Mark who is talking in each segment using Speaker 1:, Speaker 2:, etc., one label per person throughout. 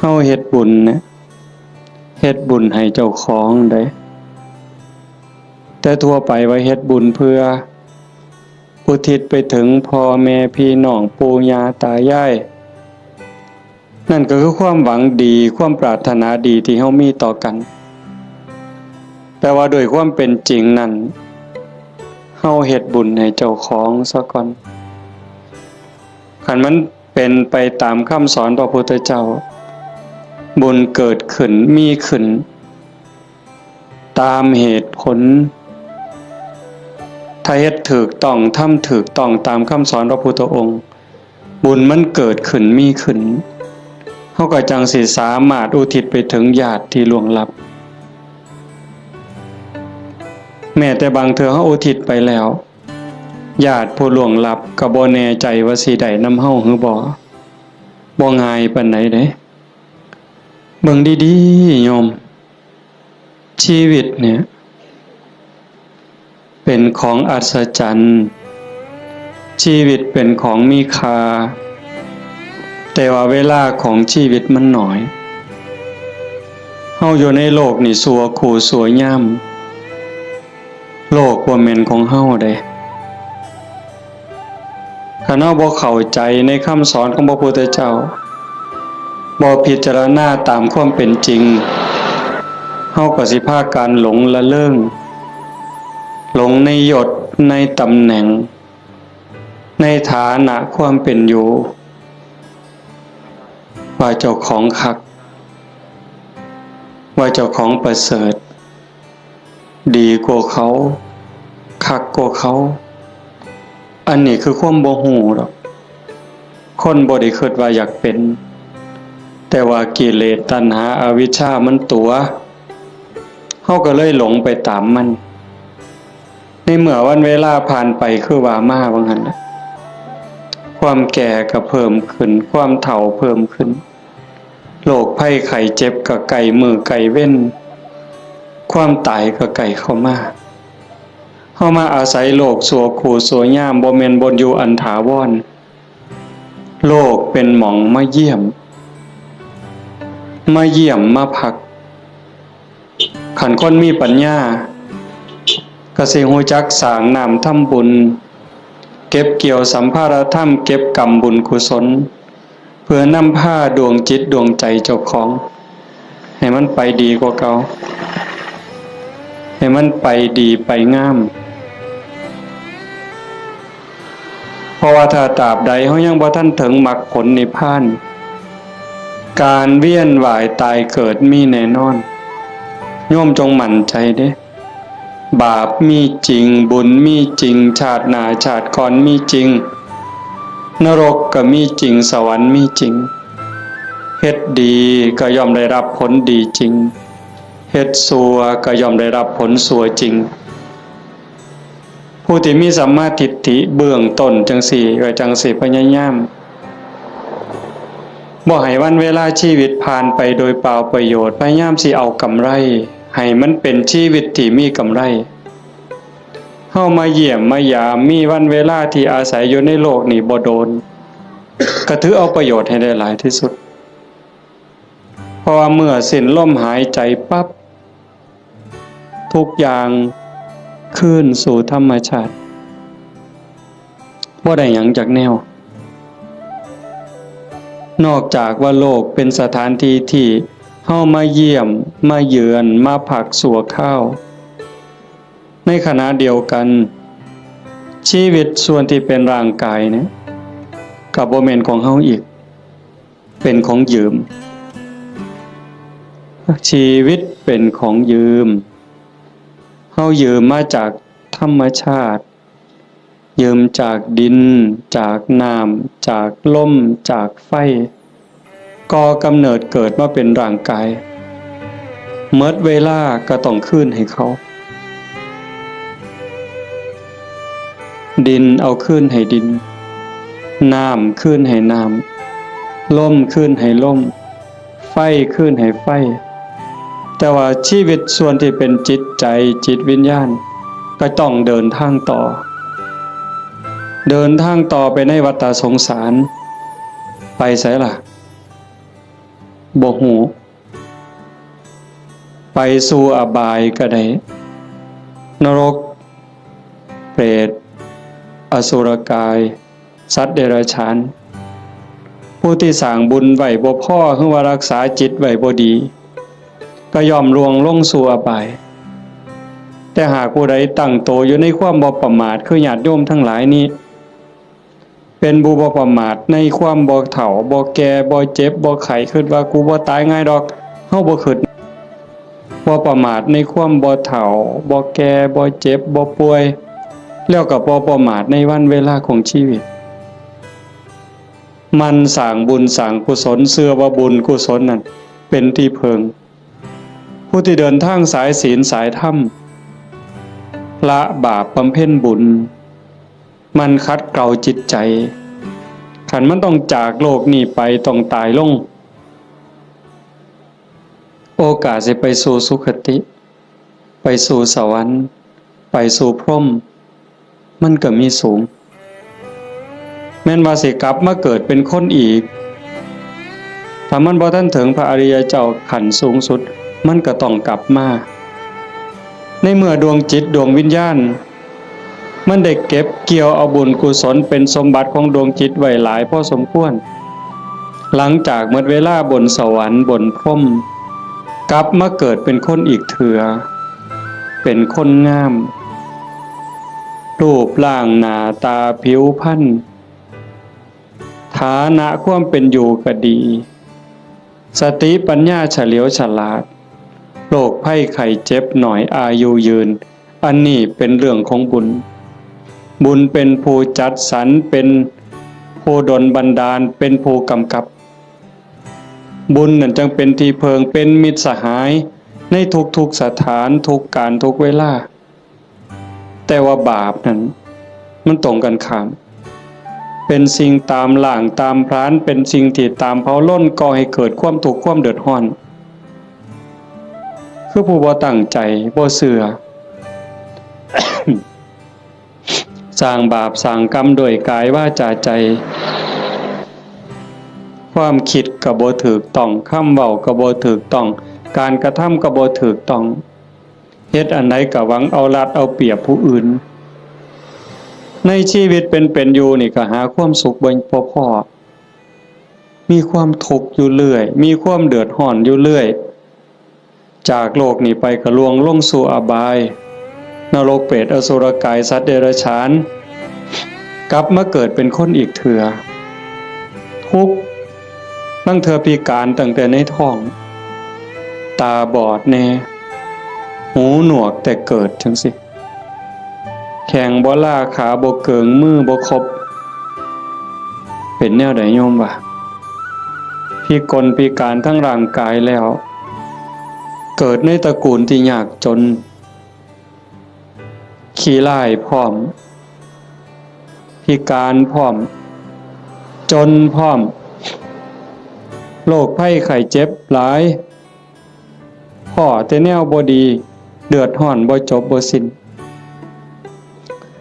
Speaker 1: เฮาเฮ็ดบุญนะเฮ็ดบุญให้เจ้าของได้แต่ทั่วไปว่าเฮ็ดบุญเพื่ออุทิศไปถึงพ่อแม่พี่น้องปู่ย่าตายายนั่นก็คือความหวังดีความปรารถนาดีที่เฮามีต่อกันแต่ว่าโดยความเป็นจริงนั้นเฮาเฮ็ดบุญให้เจ้าของซะก่อนคันมันเป็นไปตามคำสอนพระพุทธเจ้าบุญเกิดขึ้นมีขึ้นตามเหตุผลถ้าเฮ็ดถูกต้องทำถูกต้องตามคำสอนพระพุทธองค์บุญมันเกิดขึ้นมีขึ้นเฮาก็จังสิสามารถอุทิศไปถึงญาติที่ล่วงลับแม้แต่บางเทื่อเฮาอุทิศไปแล้วญาติผู้ล่วงลับก็บ่แน่ใจว่าสิได้นำเฮาหรือบ่ง่ายปานใดเด้เบิ่งดีๆโยมชีวิตเนี่ยเป็นของอัศจรรย์ชีวิตเป็นของมีค่าแต่ว่าเวลาของชีวิตมันน้อยเฮาอยู่ในโลกนี่สัวคู่สัวยามโลกบ่แม่นของเฮาเด้คันเฮาบ่เข้าใจในคำสอนของพระพุทธเจ้าบ่พิจารณาตามความเป็นจริงเฮาก็สิพากันหลงละเลิงหลงในยศในตำแหน่งในฐานะความเป็นอยู่ว่าเจ้าของคักว่าเจ้าของประเสริฐดีกว่าเขาคักกว่าเขาอันนี้คือความบ่ฮู้ดอกคนบ่ได้คิดว่าอยากเป็นแต่ว่ากิเลสตัณหาอวิชชามันตัวเฮาก็เลยหลงไปตามมันในเมื่อวันเวลาผ่านไปคือว่ามาว่างั้นน่ะความแก่ก็เพิ่มขึ้นความเฒ่าเพิ่มขึ้นโรคภัยไข้เจ็บก็ใกล้มือใกล้เว้นความตายก็ใกล้เข้ามาเฮามาอาศัยโลกสัวคู่สัวยามบ่แม่นบนอยู่อันถาวรโลกเป็นหม่องมาเยี่ยมมาพักขันคนมีปัญญาก็สิรู้จักสร้างน้ำทำบุญเก็บเกี่ยวสัมภาระธรรมเก็บกรรมบุญกุศลเพื่อนำพาดวงจิตดวงใจเจ้าของให้มันไปดีกว่าเก่าให้มันไปดีไปงามเพราะว่าถ้าตราบใดเฮายังบ่ทันถึงมรรคผลนิพพานการเวียนว่ายตายเกิดมีแน่นอนโยมจงมั่นใจเด้บาปมีจริงบุญมีจริงชาติหน้าชาติก่อนมีจริงนรกก็มีจริงสวรรค์มีจริงเฮ็ดดีก็ย่อมได้รับผลดีจริงเฮ็ดชั่วก็ย่อมได้รับผลชั่วจริงผู้ที่มีสัมมาทิฏฐิเบื้องต้นจังสี่ก็จังสิพยายามบ่ให้วันเวลาชีวิตผ่านไปโดยเปล่าประโยชน์พยายามสิเอากำไรให้มันเป็นชีวิตที่มีกำไรเฮามาเยี่ยมมายามมีวันเวลาที่อาศัยอยู่ในโลกนี้บ่โดนก็ถือเอาประโยชน์ให้ได้หลายที่สุดเพราะว่าเมื่อสิ้นลมหายใจปั๊บทุกอย่างคืนสู่ธรรมชาติบ่ได้หยังจากแนวนอกจากว่าโลกเป็นสถานที่ที่เฮามาเยี่ยมมาเยือนมาพักสัวข้าวในขณะเดียวกันชีวิตส่วนที่เป็นร่างกายเนี่ยก็บ่แม่นของเฮาอีกเป็นของยืมชีวิตเป็นของยืมเฮายืมมาจากธรรมชาติยืมจากดินจากน้ำจากลมจากไฟก่อกำเนิดเกิดมาเป็นร่างกายเมื่อเวลาก็ต้องคืนให้เขาดินเอาคืนให้ดินน้ำคืนให้น้ำลมคืนให้ลมไฟคืนให้ไฟแต่ว่าชีวิตส่วนที่เป็นจิตใจจิตวิญญาณก็ต้องเดินทางต่อไปในวัฏสงสารไปไสล่ะ บ่ฮู้ไปสู่อบายก็ได้นรกเปรตอสุรกายสัตว์เดรัจฉานผู้ที่สร้างบุญไว้บ่พอคือว่ารักษาจิตไว้บ่ดีก็ย่อมล่วงลงสู่อบายแต่หากผู้ใดตั้งโตอยู่ในความบ่ประมาทคือญาติโยมทั้งหลายนี้เป็นผู้บ่ประมาทในความบ่เฒ่าบ่แก่บ่เจ็บบ่ไข้คิดว่ากูบ่ตายง่ายดอกเฮาบ่คิดบ่ประมาทในความบ่เฒ่าบ่แก่บ่เจ็บบ่ป่วยแล้วก็บ่ประมาทในวันเวลาของชีวิตมันสร้างบุญสร้างกุศลเชื่อว่าบุญกุศลนั้นเป็นที่พึ่งผู้ที่เดินทางสายศีลสายธรรมละบาปบำเพ็ญบุญมันคัดเกลาจิตใจขันมันต้องจากโลกนี้ไปต้องตายลงโอกาสจะไปสู่สุคติไปสู่สวรรค์ไปสู่พรหมมันก็มีสูงแม้นว่าสิกลับมาเกิดเป็นคนอีกถ้ามันบ่ทันถึงพระอริยเจ้าขันสูงสุดมันก็ต้องกลับมาในเมื่อดวงจิตดวงวิญญาณมันได้เก็บเกี่ยวเอาบุญกุศลเป็นสมบัติของดวงจิตไว้หลายพอสมควรหลังจากหมดเวลาบนสวรรค์บนพรหมกลับมาเกิดเป็นคนอีกเถื่อเป็นคนงามรูปร่างหน้าตาผิวพรรณฐานะความเป็นอยู่ก็ดีสติปัญญาเฉลียวฉลาดโรคภัยไข้เจ็บหน่อยอายุยืนอันนี้เป็นเรื่องของบุญบุญเป็นผู้จัดสรรเป็นผู้ดลบันดาลเป็นผู้กำกับบุญนั่นจึงเป็นที่เพิงเป็นมิตรสหายในทุกๆสถานทุกการทุกเวลาแต่ว่าบาปนั้นมันตรงกันข้ามเป็นสิ่งตามหล่างตามพรานเป็นสิ่งที่ตามเผาล้นก่อให้เกิดความทุกข์ความเดือดร้อนคือผู้บ่ตั้งใจบ่เชื่อ สร้างบาปสร้างกรรมโดยกายวาจาใจความคิดก็บ่ถูกต้องคำเว้าก็บ่ถูกต้องการกระทำก็บ่ถูกต้องเฮ็ดอันใดก็หวังเอารัดเอาเปรียบผู้อื่นในชีวิตเป็นอยู่นี่ก็หาความสุขบ่พอมีความทุกข์อยู่เรื่อยมีความเดือดร้อนอยู่เรื่อยจากโลกนี้ไปก็ล่วงลงสู่อบายนรกเปรตอสุรกายสัตว์เดรัจฉานกลับมาเกิดเป็นคนอีกเถื่อทุกข์บางเทื่อพิการตั้งแต่ในท้องตาบอดแน่หูหนวกแต่เกิดจังสิแข้งบ่ล่าขาบ่เกิงมือบ่ครบเป็นแนวใดโยมวะพิกลพิการทั้งร่างกายแล้วเกิดในตระกูลที่ยากจนขี้ร้ายพร้อมพิการพร้อมจนพร้อมโรคภัยไข้เจ็บหลายพ่อแต่แนวบ่ดีเดือดร้อนบ่จบบ่สิ้น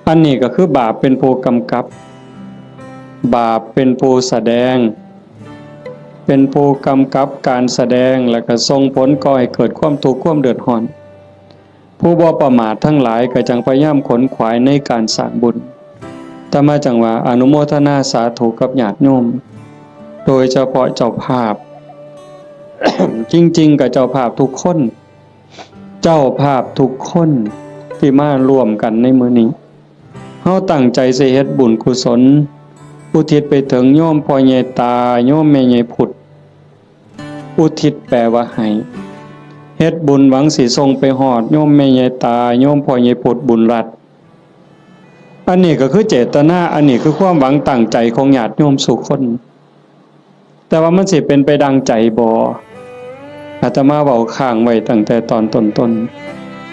Speaker 1: อันนี้ก็คือบาปเป็นผู้กำกับบาปเป็นผู้แสดงเป็นผู้กำกับการแสดงและก็ส่งผลก่อให้เกิดความทุกข์ความเดือดร้อนผู้บ่ประมาททั้งหลายก็จังพยายามขนขวายในการสร้างบุญแต่มาจังว่าอนุโมทนาสาธุกับญาติโยมโดยเฉพาะเจ้าภาพ จริงๆกับเจ้าภาพทุกคนเจ้าภาพทุกคนที่มาร่วมกันในมื้อนี้เฮาตั้งใจสิเฮ็ดบุญกุศลอุทิศไปถึงโยมพ่อใหญ่ตาโยมแม่ใหญ่พุทธอุทิศแปลว่าให้เฮ็ดบุญหวังสิส่งไปฮอดโยมแม่ใหญ่ตาโยมพ่อใหญ่พุทธบุญรัตน์อันนี้ก็คือเจตนาอันนี้คือความหวังตั้งใจของญาติโยมทุกคนแต่ว่ามันสิเป็นไปดังใจบ่อาตมาเว้าค้างไว้ตั้งแต่ตอนต้น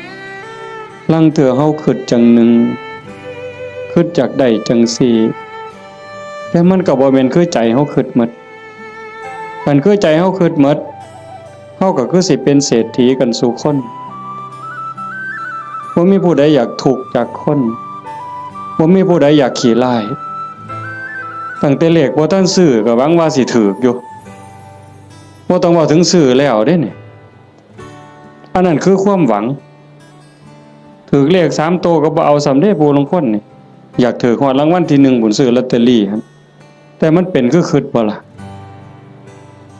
Speaker 1: ๆลังเถื่อเฮาคิดจังหนึ่งคิดจักได้จังสี่แต่มันก็บ่แม่นคือใจเฮาคิดหมดมันคือใจเฮาคิดหมดเฮาก็คือสิเป็นเศรษฐีกันสู่คนบ่มีผู้ใดอยากทุกข์จากคนบ่มีผู้ใดอยากขี้ร้ายตั้งแต่เลขบ่ทันซื้อก็หวังว่าสิถูกอยู่ บ่ต้องเว้าถึงซื้อแล้วเด้นี่อันนั้นคือความหวังถูกเลข3ตัวก็บ่เอาสำเร็จผู้ลางคนนี่อยากถือฮอดรางวัลที่1บุญซื้อลอตเตอรี่ครับแต่มันเป็นคือคิดบ่ล่ะ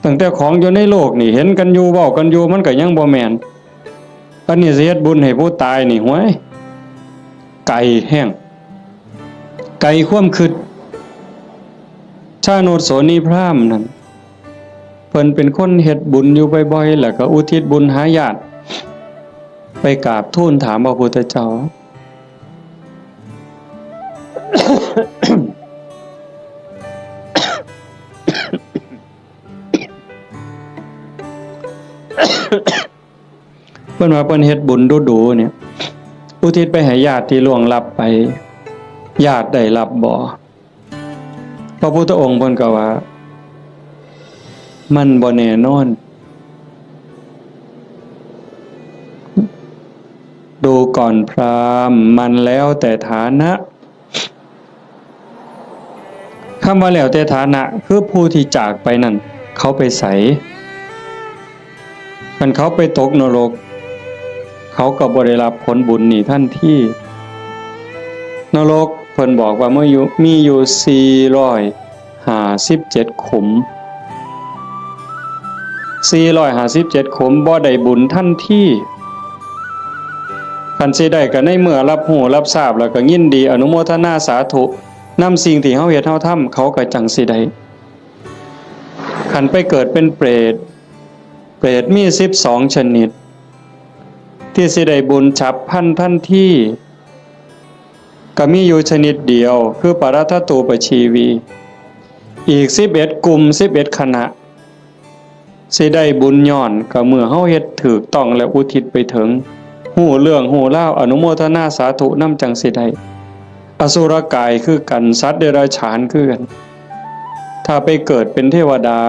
Speaker 1: ตั้งแต่ของอยู่ในโลกนี่เห็นกันอยู่เว้ากันอยู่มันก็ยังบ่แม่นอันนี้สิเฮ็ดบุญให้ผู้ตายนี่ห้วยไกลแห้งไกลความคิดชาโนตโสนีพราหมณ์นั่นเพิ่นเป็นคนเฮ็ดบุญอยู่บ่อยๆแล้วก็อุทิศบุญหาญาติไปกราบทูลถามพระพุทธเจ้า เพิ่นว่าเพิ่นเฮ็ดบุญดูๆเนี่ยอุทิศไปให้ญาติที่ล่วงลับไปญาติได้รับบ่พระพุทธองค์เพิ่นก็ว่ามันบ่แน่นอนดูก่อนพราหมณ์มันแล้วแต่ฐานะคำว่าแล้วแต่ฐานะคือผู้ที่จากไปนั่นเขาไปไสมันเขาไปตกนรกเขาก็บ่ได้รับผลบุญนี่ทันทีนรกเพิ่นบอกว่ามีอยู่457ขุม457ขุมบ่ได้บุญทันทีคันสิได้ก็ในเมื่อรับรู้รับทราบแล้วก็ยินดีอนุโมทนาสาธุนำสิ่งที่เฮาเฮ็ดเฮาทำเขาก็จังสิได้คันไปเกิดเป็นเปรตมี12ชนิดที่สิได้บุญฉับพลันทันทีก็มีอยู่ชนิดเดียวคือปรัตถตูปชีวีอีก11กลุ่ม11คณะสิได้บุญย้อนก็เมื่อเฮาเฮ็ดถูกต้องและอุทิศไปถึงฮู้เรื่องฮู้ราวอนุโมทนาสาธุนำจังสิได้อสุรกายคือกันสัตว์เดรัจฉานคือกันถ้าไปเกิดเป็นเทวดา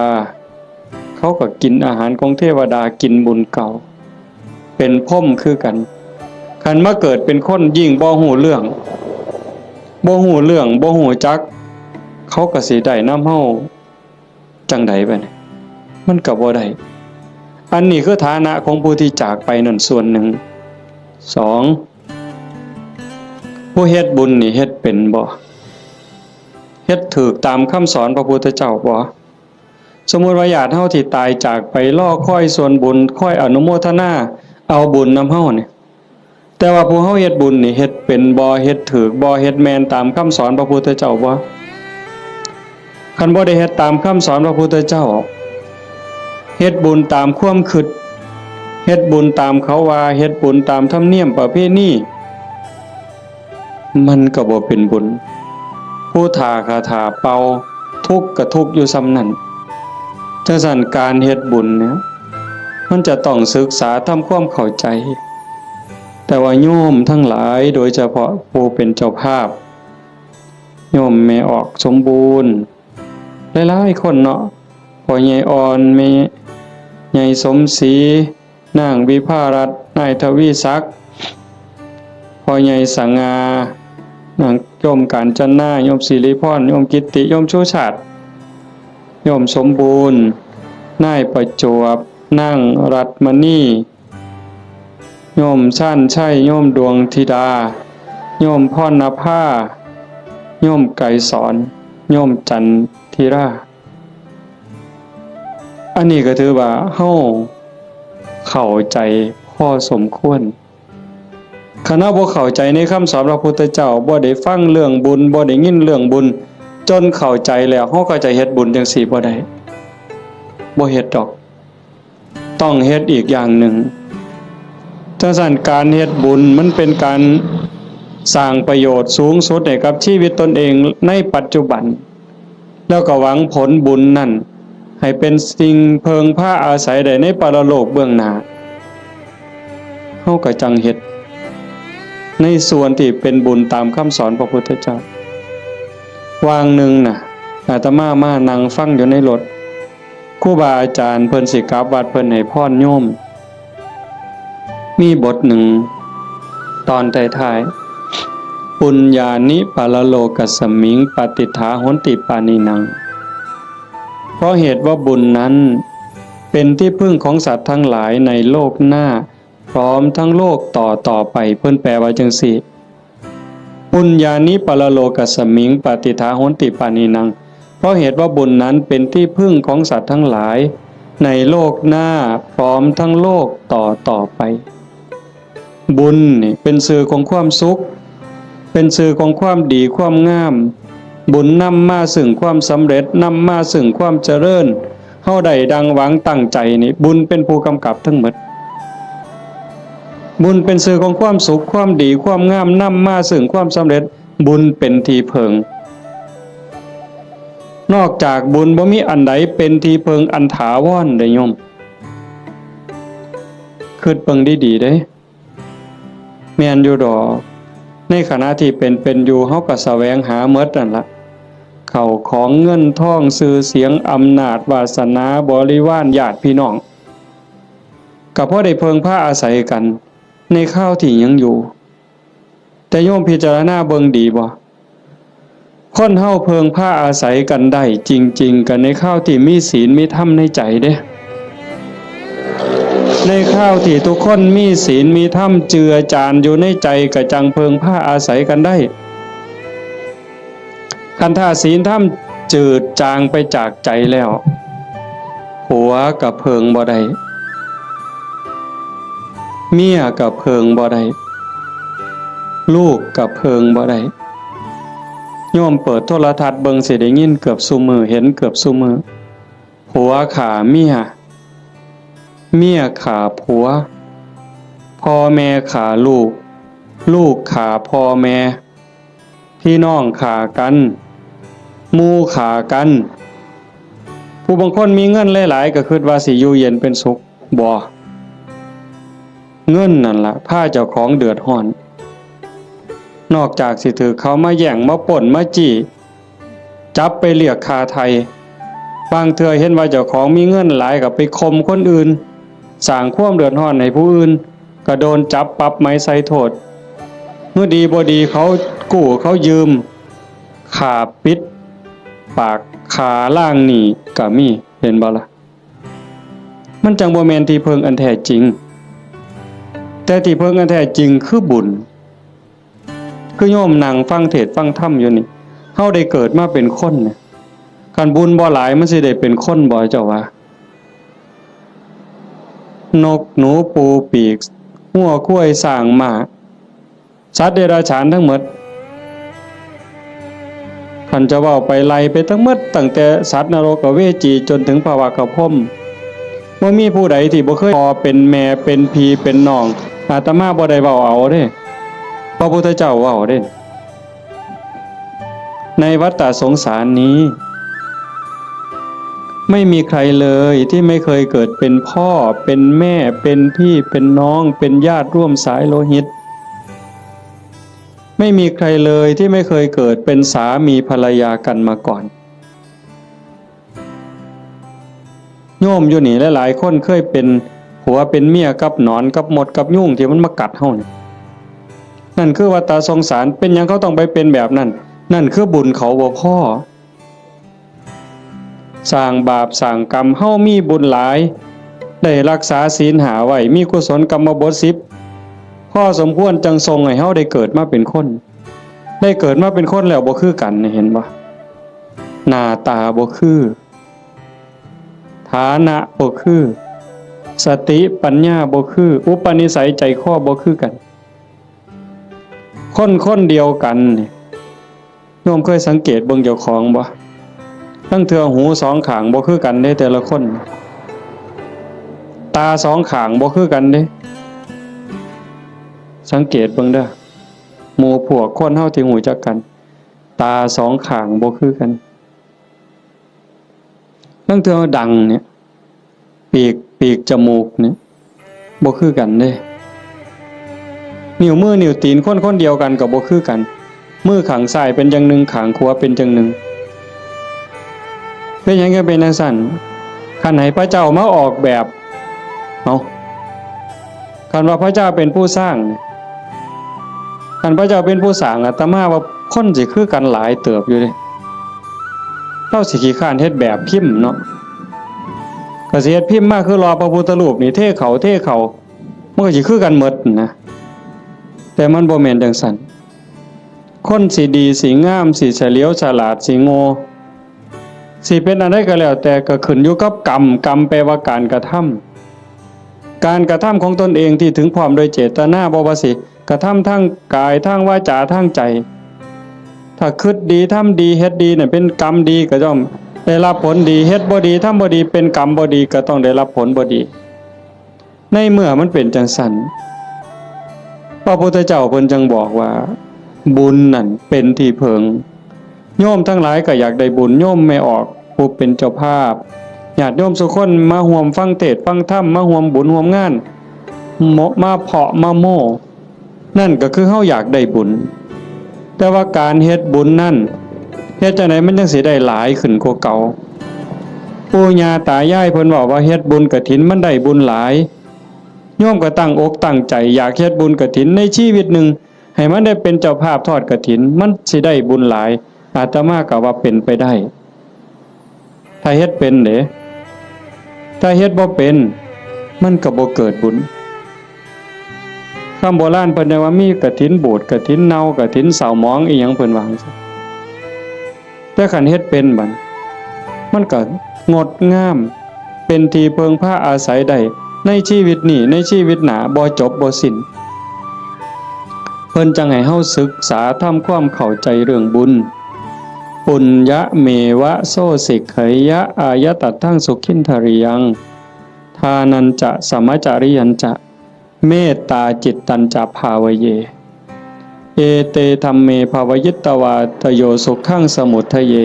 Speaker 1: เขาก็กินอาหารของเทวดากินบุญเก่าเป็นพรหมคือกันคันมาเกิดเป็นคนยิ่งบ่ฮู้เรื่องบ่ฮู้จักเขาก็สิได้นำเฮาจังได๋บัดนี้มันก็บ่ได้อันนี้คือฐานะของผู้ที่จากไปนั่นส่วนหนึ่ง2ผู้เฮ็ดบุญนี่เฮ็ดเป็นบ่เฮ็ดถูกตามคำสอนพระพุทธเจ้าบ่สมมุติว่าญาติเฮาที่ตายจากไปรอคอยส่วนบุญคอยอนุโมทนาเอาบุญนำเฮานี่แต่ว่าผู้เฮาเฮ็ดบุญนี่เฮ็ดเป็นบ่เฮ็ดถูกบ่เฮ็ดแม่นตามคำสอนพระพุทธเจ้าบ่คันบ่ได้เฮ็ดตามคำสอนพระพุทธเจ้าเฮ็ดบุญตามความคิดเฮ็ดบุญตามเขาว่าเฮ็ดบุญตามธรรมเนียมประเพณีมันก็บ่เป็นบุญผู้ทาคาถาเป่าทุกข์ก็ทุกข์อยู่ซ้ำนั้นจังซั่นการเฮ็ดบุญเนี่ยมันจะต้องศึกษาทำความเข้าใจแต่ว่าโยมทั้งหลายโดยเฉพาะผู้เป็นเจ้าภาพโยมแม่ออกสมบูรณ์หลายๆคนเนาะพ่อใหญ่อ่อนแม่ใหญ่สมศรีนางวิภารัตน์นายทวีศักดิ์พ่อใหญ่สังงานางโยมกาญจนาโยมศิริพรโยมกิตติโยมชูชาติโยมสมบูรณ์นายประจวบนางรัตมณีโยมชั่นชัยโยมดวงธิดาโยมพรณภาโยมไกรสอนโยมจันทิราอันนี้ก็ถือว่าเฮาเข้าใจพอสมควรคณะบ่เข้าใจในคำสอนพระพุทธเจ้าบ่ได้ฟังเรื่องบุญบ่ได้ยินเรื่องบุญจนเข้าใจแล้วเฮาก็จะเฮ็ดบุญจังซี่บ่ได้บ่เฮ็ดดอกต้องเฮ็ดอีกอย่างหนึ่งจังซั่นการเฮ็ดบุญมันเป็นการสร้างประโยชน์สูงสุดให้กับชีวิตตนเองในปัจจุบันแล้วก็หวังผลบุญนั่นให้เป็นสิ่งเพิงพาอาศัยได้ในปรโลกเบื้องหน้าเฮาก็จังเฮ็ดในส่วนที่เป็นบุญตามคำสอนพระพุทธเจ้าวางหนึ่งน่ะอาตมามานั่งฟังอยู่ในรถครูบาอาจารย์เพิ่นสิกลับวัดเพิ่นให้พรโยมมีบทหนึ่งตอนท้ายๆปุญญานิปารโลกัสสมิงปฏิฐาโหนติปานินังเพราะเหตุว่าบุญนั้น เป็นที่พึ่งของสัตว์ทั้งหลายในโลกหน้าพร้อมทั้งโลกต่อไปเพิ่นแปลว่าจังซี่ปุญญานิปรโลกัสสมิงปฏิทาโหนติปานินังเพราะเหตุว่าบุญนั้นเป็นที่พึ่งของสัตว์ทั้งหลายในโลกหน้าพร้อมทั้งโลกต่อไปบุญนี่เป็นสื่อของความสุขเป็นสื่อของความดีความงามบุญนำมาซึ่งความสำเร็จนำมาซึ่งความเจริญเฮาได้ดังหวังตั้งใจนี่บุญเป็นผู้กำกับทั้งหมดบุญเป็นสื่อของความสุขความดีความงามนำมาซึ่งความสำเร็จบุญเป็นที่เพิงนอกจากบุญบ่มีอันใดเป็นที่เพิงอันถาวรได้โยมคิดเบิ่งดีๆเด้แม่นอยู่ดอกในขณะที่เป็นอยู่เฮาก็แสวงหาหมดนั่นล่ะเข้าของเงินทองชื่อเสียงอำนาจวาสนาบริวารญาติพี่น้องก็พอได้เพิงพาอาศัยกันในข้าวที่ยังอยู่แต่โยมพิจารณาเบิ่งดีบ่คนเฮาเพิงพาอาศัยกันได้จริงๆกันในข้าวที่มีศีลมีธรรมในใจเด้ในข้าวที่ทุกคนมีศีลมีธรรมเจือจานอยู่ในใจก็จังเพิงพาอาศัยกันได้คันถ้าศีลธรรมจืดจางไปจากใจแล้วผัวกับเพิงบ่ได้เมียกับเพิงบ่ได้ลูกกับเพิงบ่ได้โยมเปิดโทรทัศน์เบิ่งสิได้ยินเกือบซุมื้อเห็นเกือบซุมื้อผัวฆ่าเมียเมียฆ่าผัวพ่อแม่ฆ่าลูกลูกฆ่าพ่อแม่พี่น้องฆ่ากันหมู่ฆ่ากันผู้บางคนมีเงินหลายๆก็คิดว่าสิอยู่เย็นเป็นสุขบ่เงินนั่นล่ะพาเจ้าของเดือดร้อนนอกจากสิถือเขามาแย่งมาป่นมาจี้จับไปเรียกค่าไทยบางเทื่อเห็นว่าเจ้าของมีเงินหลายก็ไปข่มคนอื่นสร้างความเดือดร้อนให้ผู้อื่นก็โดนจับปรับไม้ใส่โทษเมื่อดีบ่ดีเขากู้เขายืมขาปิดปากขาล่างหนีก็มีเห็นบ่ล่ะมันจังบ่แม่นที่เพิงอันแท้จริงแต่ที่เพิงอันแท้จริงคือบุญคือโยมนั่งฟังเทศน์ฟังธรรมอยู่นี่เฮาได้เกิดมาเป็นคนเนี่ยคันบุญบ่หลายมันสิได้เป็นคนบ่เจ้าว่านกหนูปูปีกหัวกล้วยสร้างหมาสัตว์เดรัจฉานทั้งหมดคันจะเว้าไปไล่ไปทั้งหมดตั้งแต่สัตว์นรกเวจีจนถึงภวกพรหมบ่มีผู้ใดที่บ่เคยพ่อเป็นแม่เป็นพี่เป็นน้องอาตมาบ่ได้เว้าเอาเด้พระพุทธเจ้าเว้าเด้ในวัฏฏะสงสารนี้ไม่มีใครเลยที่ไม่เคยเกิดเป็นพ่อเป็นแม่เป็นพี่เป็นน้องเป็นญาติร่วมสายโลหิตไม่มีใครเลยที่ไม่เคยเกิดเป็นสามีภรรยากันมาก่อนโยมอยู่นี่หลายๆคนเคยเป็นผัวเป็นเมียกับหนอนกับมดกับยุ่งที่มันมากัดเฮาเนี่ยนั่นคือวัฏฏะสงสารเป็นหยังเขาต้องไปเป็นแบบนั้นนั่นคือบุญเขาบ่พอสร้างบาปสร้างกรรมเฮามีบุญหลายได้รักษาศีลหาไว้มีกุศลกรรมบท10ข้อสมควรจังทรงให้เฮาได้เกิดมาเป็นคนได้เกิดมาเป็นคนแล้วบ่คือกันเห็นบ่หน้าตาบ่คือฐานะบ่คือสติปัญญาบ่คืออุปนิสัยใจคอบ่คือกันคนเดียวกันนี่โยมเคยสังเกตเบิ่งเจ้าของบ่ทั้งเทื่อหูสองข้างบ่คือกันเด้แต่ละคนตาสองข้างบ่คือกันเด้สังเกตเบิ่งเด้อหมู่พวกคนเฮาที่หูจักกันตาสองข้างบ่คือกันทั้งเทื่อดังเนี่ยปีกจมูกเนี่ยบ่คือกันเด้นิ้วมือนิ้วตีนคนเดียวกันก็บ่คือกันมือข้างซ้ายเป็นจังหนึงข้างขวาเป็นจังหนึงเป็นหยังก็เป็นจังซั่นคันให้พระเจ้ามาออกแบบคันว่าพระเจ้าเป็นผู้สร้างคันพระเจ้าเป็นผู้สร้างอาตมาว่าคนสิคือกันหลายเติบอยู่เด้เราสิขี้คร้านเฮ็ดแบบพิมพ์เนาะ ก็สิเฮ็ดพิมพ์มาคือรอพระพุทธรูปนี่เทเขามันก็สิคือกันหมดนะแต่มันบ่แม่นจังซั่นคนสิดีสิงามสิเฉลียวฉลาดสิโง่สิเป็นอะไรก็แล้วแต่ก็ขึ้นอยู่กับกรรมแปลว่าการกระทำของตนเองที่ถึงพร้อมโดยเจตนาบ่ว่าสิกระทำทั้งกายทั้งวาจาทั้งใจถ้าคิดดีทำดีเฮ็ดดีเนี่ยเป็นกรรมดีก็ย่อมได้รับผลดีเฮ็ดบ่ดีทำบ่ดีเป็นกรรมบ่ดีก็ต้องได้รับผลบ่ดีในเมื่อมันเป็นจังซั่นพระพุทธเจ้าเพิ่นจึงบอกว่าบุญนั่นเป็นที่เพิงโยมทั้งหลายก็อยากได้บุญโยมไม่ออกผู้เป็นเจ้าภาพญาติโยมทุกคนมาร่วมฟังเทศน์ฟังธรรมมาร่วมบุญร่วมงานมาเพาะมาโม่นั่นก็คือเฮาอยากได้บุญแต่ว่าการเฮ็ดบุญนั่นเฮ็ดจังได๋มันจังสิได้หลายขึ้นกว่าเก่าปู่ย่าตายายเพิ่นบอกว่าเฮ็ดบุญกฐินมันได้บุญหลายโยมก็ตั้งอกตั้งใจอยากเฮ็ดบุญกฐินในชีวิตหนึ่งให้มันได้เป็นเจ้าภาพทอดกฐินมันสิได้บุญหลายอาตมาก็ว่าเป็นไปได้ถ้าเฮ็ดเป็นเด้ถ้าเฮ็ดบ่เป็นมันก็บ่เกิดบุญคำโบราณเพิ่นว่ามีกฐินบูดกฐินเน่ากฐินเศร้าหมองอีหยังเพิ่นว่าจังซี่แต่คันเฮ็ดเป็นบัดมันก็งดงามเป็นที่เพิงพาอาศัยได้ในชีวิตนี้ในชีวิตหน้าบ่จบบ่สิ้นเพิ่นจังให้เฮาศึกษาทำความเข้าใจเรื่องบุญปุญญะเมวะโสสิกขยะอายตัตถังสุขินทริยังทานันจะสมัจจริยันจะเมตตาจิตตัญจะภาวเยเอเตธัมเมภาวยิตตวาทโยสุขังสมุทเย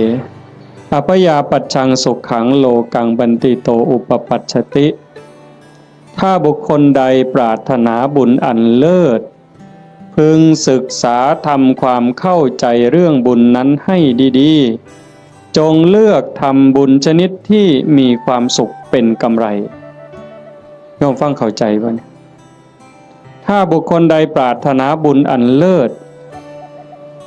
Speaker 1: อภยาปัจฉังสุขังโลกังบันติโตอุปปัชชติถ้าบุคคลใดปรารถนาบุญอันเลิศพึงศึกษาทำความเข้าใจเรื่องบุญนั้นให้ดีๆจงเลือกทำบุญชนิดที่มีความสุขเป็นกำไรโยมฟังเข้าใจบ่เนี่ยถ้าบุคคลใดปรารถนาบุญอันเลิศ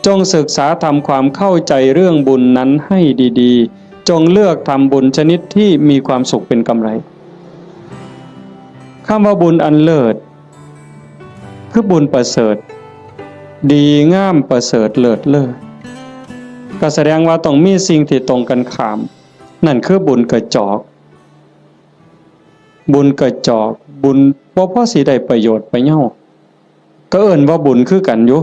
Speaker 1: จงศึกษาทำความเข้าใจเรื่องบุญนั้นให้ดีๆจงเลือกทำบุญชนิดที่มีความสุขเป็นกำไรคำว่าบุญอันเลิศคือบุญประเสริฐดีงามประเสริฐเลิศเลิศก็แสดงว่าต้องมีสิ่งที่ตรงกันข้ามนั่นคือบุญกระจอกบุญบ่พอสิได้ประโยชน์ไปเหย้าก็เอิ้นว่าบุญคือกันอยู่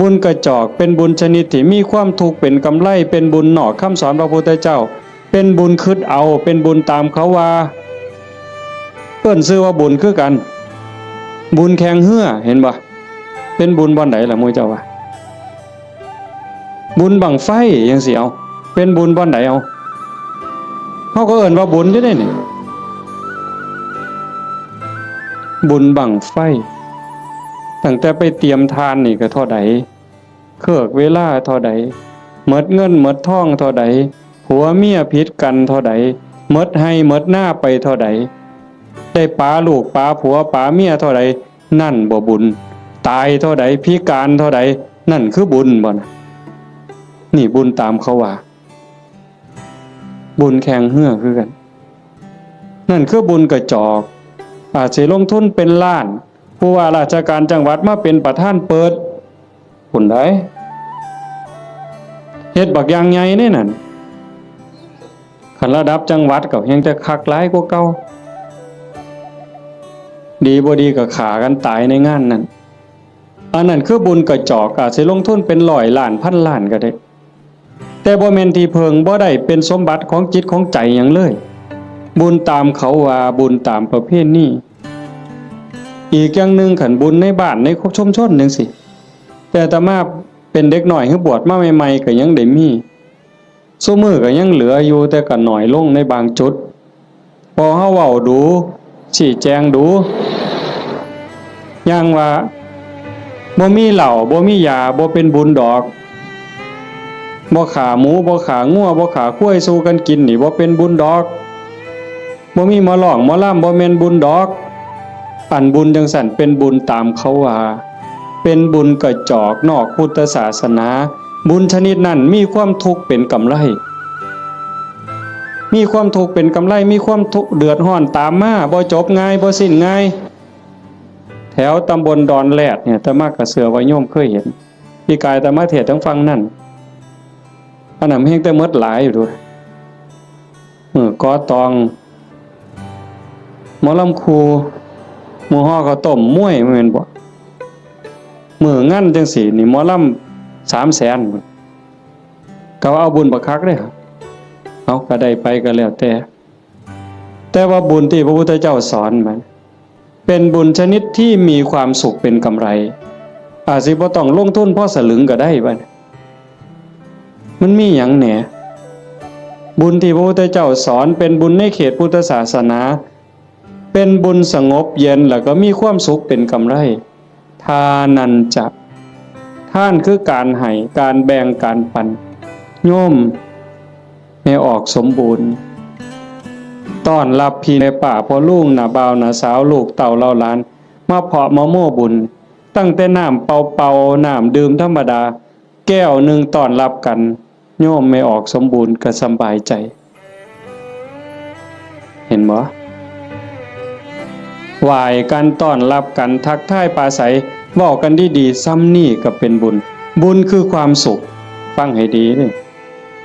Speaker 1: บุญกระจอกเป็นบุญชนิดที่มีความทุกข์เป็นกำไรเป็นบุญนอกคำสอนพระพุทธเจ้าเป็นบุญคิดเอาเป็นบุญตามเขาว่าเอิ้นชื่อว่าบุญคือกันบุญแข่งเหือเห็นบ่เป็นบุญบ่อนใดล่ะหมู่เจ้าว่าบุญบั้งไฟจังสิเอาเป็นบุญบ่อนใดเอาเฮาก็เอิ้นว่าบุญอยู่เด้นี่บุญบั้งไฟตั้งแต่ไปเตรียมทานนี่ก็เท่าใดเครือกเวลาเท่าใดหมดเงินหมดทองเท่าใดผัวเมียผิดกันเท่าใดหมดให้หมดหน้าไปเท่าใดได้ปาลูกปาผัวปาเมียเท่าใดนั่นบ่บุญตายเท่าใดพิการเท่าใดนั่นคือบุญบ่นะนี่บุญตามเขาว่าบุญแข่งเหือคือกันนั่นคือบุญกระจอกอาจสิลงทุนเป็นล้านผู้ว่าราชการจังหวัดมาเป็นประธานเปิดผลได้เฮ็ดบักอย่างใหญ่นี่นั่นคันระดับจังหวัดก็ยังจะคักหลายกว่าเก่าดีบ่ดีก็ขากันตายในงานนั้นอันนั้นคือบุญกระจอกอาจสิลงทุนเป็น100 ล้านพันล้านก็ได้แต่บ่แม่นที่เพิงบ่ได้เป็นสมบัติของจิตของใจหยังเลยบุญตามเขาว่าบุญตามประเพณีอีกอย่างนึงขันบุญในบ้านในชุมชนจังซี่แต่อาตมาเป็นเด็กน้อยคือบวชมาใหม่ๆก็ยังได้มีซุมื้อก็ยังเหลืออยู่แต่ก็น้อยลงในบางจุดพอเฮาเว้าดูชี้แจงดูอย่างว่าบ่มีเหล้าบ่มียาบ่เป็นบุญดอกบ่ขาหมูบ่ขางัวบ่ขาควายสู้กันกินนี่บ่เป็นบุญดอกบ่มีหมอร้องหมอลำบ่แม่นบุญดอกอันบุญจังซั่นเป็นบุญตามเขาว่าเป็นบุญกระจอกนอกพุทธศาสนาบุญชนิดนั้นมีความทุกข์เป็นกำไร มีความทุกข์เป็นกำไรมีความทุกข์เดือดร้อนตามมาบ่จบง่ายบ่สิ้นง่ายแถวตำบลดอนแรดเนี่ยอาตมากระเสือว่าโยมเคยเห็นพี่กายอาตมาเทศน์ทั้งฟังนั่นอันนั้นเฮงแต่หมดหลายอยู่ด้วยกอตองหมอลำครูหมู่ฮ้อข้าวต้มม้วยแม่นบ่มื้องั้นจังซี่นี่หมอลำ300,000ก็เอาบุญบักคักเด้อเอาก็ได้ไปก็แล้วแต่ว่าบุญที่พระพุทธเจ้าสอนมันเป็นบุญชนิดที่มีความสุขเป็นกำไรอาจสิบ่ต้องลงทุนพอสลึงก็ได้บัดมันมีหยังแหน่บุญที่พระพุทธเจ้าสอนเป็นบุญในเขตพุทธศาสนาเป็นบุญสงบเย็นแล้วก็มีความสุขเป็นกำไรทานันจะท่านคือการให้การแบ่งการปันโยมให้ออกสมบูรณ์ต้อนรับพี่ในป่าพ่อลุงน่ะบ่าวน่ะสาวลูกเต่าเล่าหลานมาเพาะมาโม่บุญตั้งแต่น้ำเป่าๆน้ำดื่มธรรมดาแก้วหนึ่งต้อนรับกันโยมไม่ออกสมบูรณ์ก็สบายใจเห็นบ่ไหว้กันต้อนรับกันทักทายปราศัยเว้ากันดีๆซ้ำนี่ก็เป็นบุญบุญคือความสุขฟังให้ดีเด้อ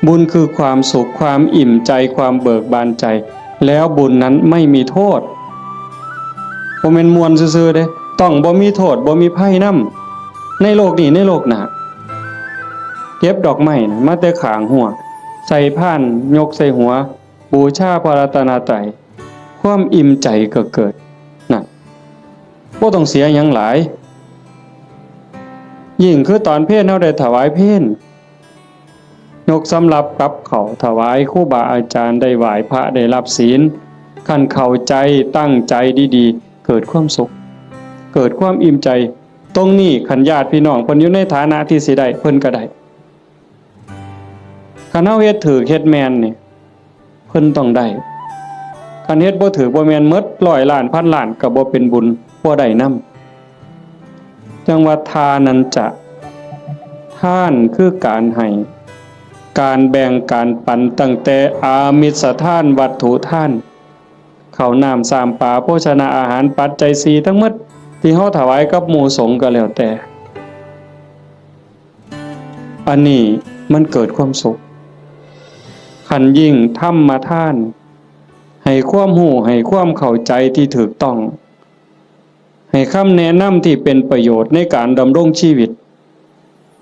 Speaker 1: บุญคือความสุขความอิ่มใจความเบิกบานใจแล้วบุญนั้นไม่มีโทษบ่แม่นม่วนซื่อๆเด้ต้องบ่มีโทษบ่มีภัยนำในโลกนี้ในโลกหน้าเก็บดอกไม้นะมาแต่ข้างหัวใส่พานยกใส่หัวบูชาพระรัตนตรัยความอิ่มใจก็เกิดนั่นบ่ต้องเสียหยังหลายยิ่งคือตอนเพลเฮาได้ถวายเพลยกสำหรับกับเขาถวายครูบาอาจารย์ได้ไหว้พระได้รับศีลคันเข้าใจตั้งใจดีๆเกิดความสุขเกิดความอิ่มใจตรงนี้คันญาติพี่น้องเพิ่นอยู่ในฐานะที่สิได้เพิ่นก็ได้คันเฮาเฮ็ดถูกเฮ็ดแม่นนี่เพิ่นต้องได้คันเฮ็ดบ่ถูกบ่แม่นหมด100ล้านพันล้านก็บ่เป็นบุญบ่ได้นำจังว่าทานันจะท่านคือการให้การแบ่งการปันตั้งแต่อามิสทานวัตถุทานข้าวน้ำ3ปลาโภชนาอาหารปัจจัย4ทั้งหมดที่เฮาถวายกับหมู่สงฆ์ก็แล้วแต่อันนี้มันเกิดความสุขขันยิ่งธรรมทานให้ความรู้ให้ความเข้าใจที่ถูกต้องให้คำแนะนำที่เป็นประโยชน์ในการดำรงชีวิต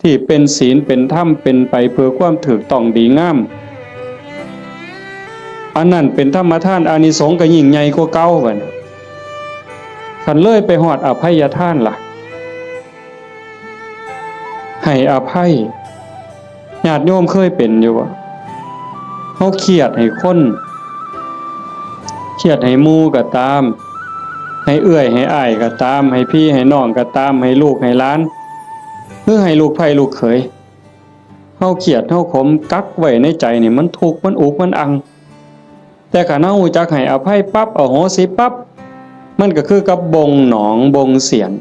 Speaker 1: ที่เป็นศีลเป็นธรรมเป็นไปเพื่อความถูกต้องดีงามอันนั้นเป็นธรรมทานอานิสงส์ก็ยิ่งใหญ่กว่าเก่าบัดคันเลยไปฮอดอภัยทานล่ะให้อภัยญาติโยมเคยเป็นอยู่บ่เฮาเครียดให้คนเครียดให้หมู่ก็ตามให้เอื้อยให้อ้ายก็ตามให้พี่ให้น้องก็ตามให้ลูกให้หลานหรือให้ลูกไผลูกเขยเฮาเครียดเฮาขมกักไว้ในใจนี่มันทุกข์มันอุกมันอังแต่คันเฮารู้จักให้อภัยปั๊บอโหสิปั๊บมันก็คือกับบงหนองบงเสียน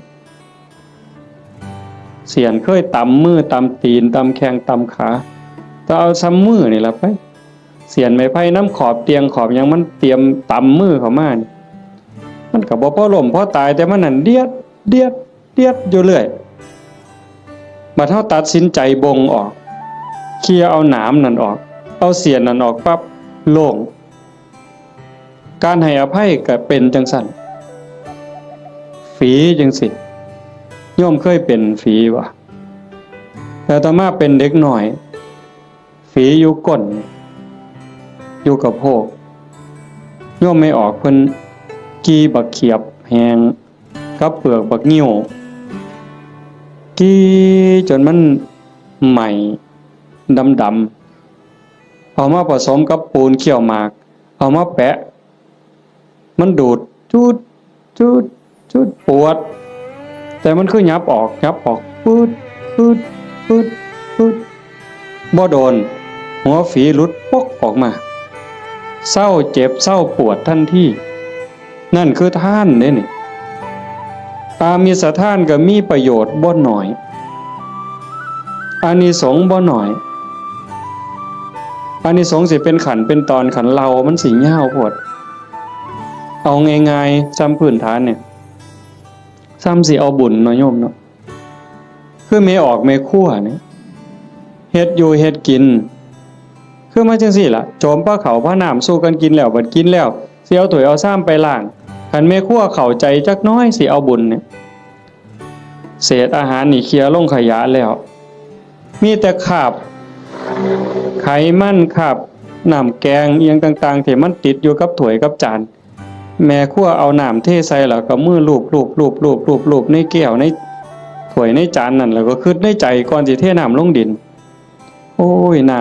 Speaker 1: เคยตำมือตำตีนตำแข้งตำขาถ้าเอาซ้ำมือนี่ล่ะไปเสียนไม้ไผ่น้ำขอบเตียงขอบหยังมันเตรียมตำมือเข้ามานี่มันก็บ่พอล้มพอตายแต่มันนั่นเดียดอยู่เรื่อยบัดเฮาตัดสินใจบงออกเคลียร์เอาหนามนั่นออกเอาเสียนนั่นออกปั๊บโล่งการให้อภัยก็เป็นจังซั่นฝีจังสิโยมเคยเป็นฝีบ่แต่ต่อมาเป็นเด็กหน่อยฝีอยู่ก้นอยู่กับโพกโยมไม่ออกเพิ่นกีบักเขียบแหงกับเปลือกบักงิ้วกีจนมันใหม่ดำๆเอามาผสมกับปูนเคี่ยวหมากเอามาแปะมันดูดจุดปวดแต่มันคือยับออกปืดบ่โดนหัวฝีหลุดปกออกมาเศร้าเจ็บเศร้าปวดทันทีนั่นคือท่านเด้นี่อามิสทานก็มีประโยชน์บ่น้อยอานิสงส์บ่น้อย อานิสงส์สิเป็นขันเป็นตอนขันเรามันสิยาวโพดเอาง่ายๆซ้ำพื้นฐานเนี่ยซ้ำสิเอาบุญเนาะโยมเนาะคือเมออกเมคั่วเนี่ยเฮ็ดอยู่เฮ็ดกินคือมาจังซี่ล่ะโจมป้าเขาพระน้ำสู้กันกินแล้วบัดกินแล้วสิเอาถ้วยเอาซ้ำไปล้างคันเมคั่วเข้าใจจักน้อยสิเอาบุญเนี่ยเศษอาหารนี่เคลียร์ลงขยะแล้วมีแต่คราบไขมันคราบน้ำแกงเอียงต่างๆที่มันติดอยู่กับถ้วยกับจานแม่ครัวเอาน้ำเทใส่แล้วก็มือลูบในแก้วในถ้วยในจานนั่นแล้วก็คิดในใจก่อนสิเทน้ำลงดินโอ้ยน้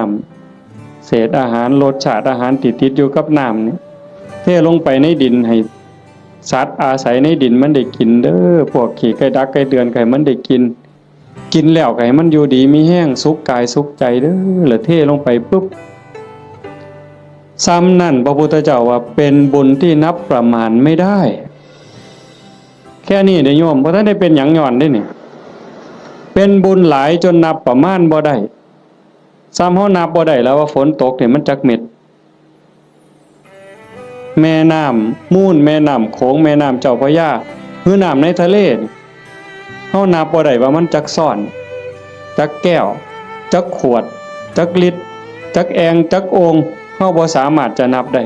Speaker 1: ำเศษอาหารรสชาติอาหารติดอยู่กับน้ำนี่เทลงไปในดินให้สัตว์อาศัยในดินมันได้กินเด้อพวกขี้ไก่ดักไก่เดือนไก่มันได้กินแล้วไก่มันอยู่ดีมีแห้งสุขกายสุขใจเด้อแล้วเทลงไปปุ๊บซ้ำนั่นพระพุทธเจ้าว่าเป็นบุญที่นับประมาณไม่ได้แค่นี้เด้อโยมเพราะท่านได้เป็นหยังย้อนได้นี่เป็นบุญหลายจนนับประมาณบ่ได้ซ้ำเฮานับบ่ได้แล้วว่าฝนตกเนี่ยมันจักเม็ดแม่น้ำมูลแม่น้ำโขงแม่น้ำเจ้าพระยาหรือน้ำในทะเลเฮานับบ่ได้ว่ามันจักซ่อนจักแก้วจักขวดจักลิตรจักแองจักโองเฮาบ่สามารถจะนับได้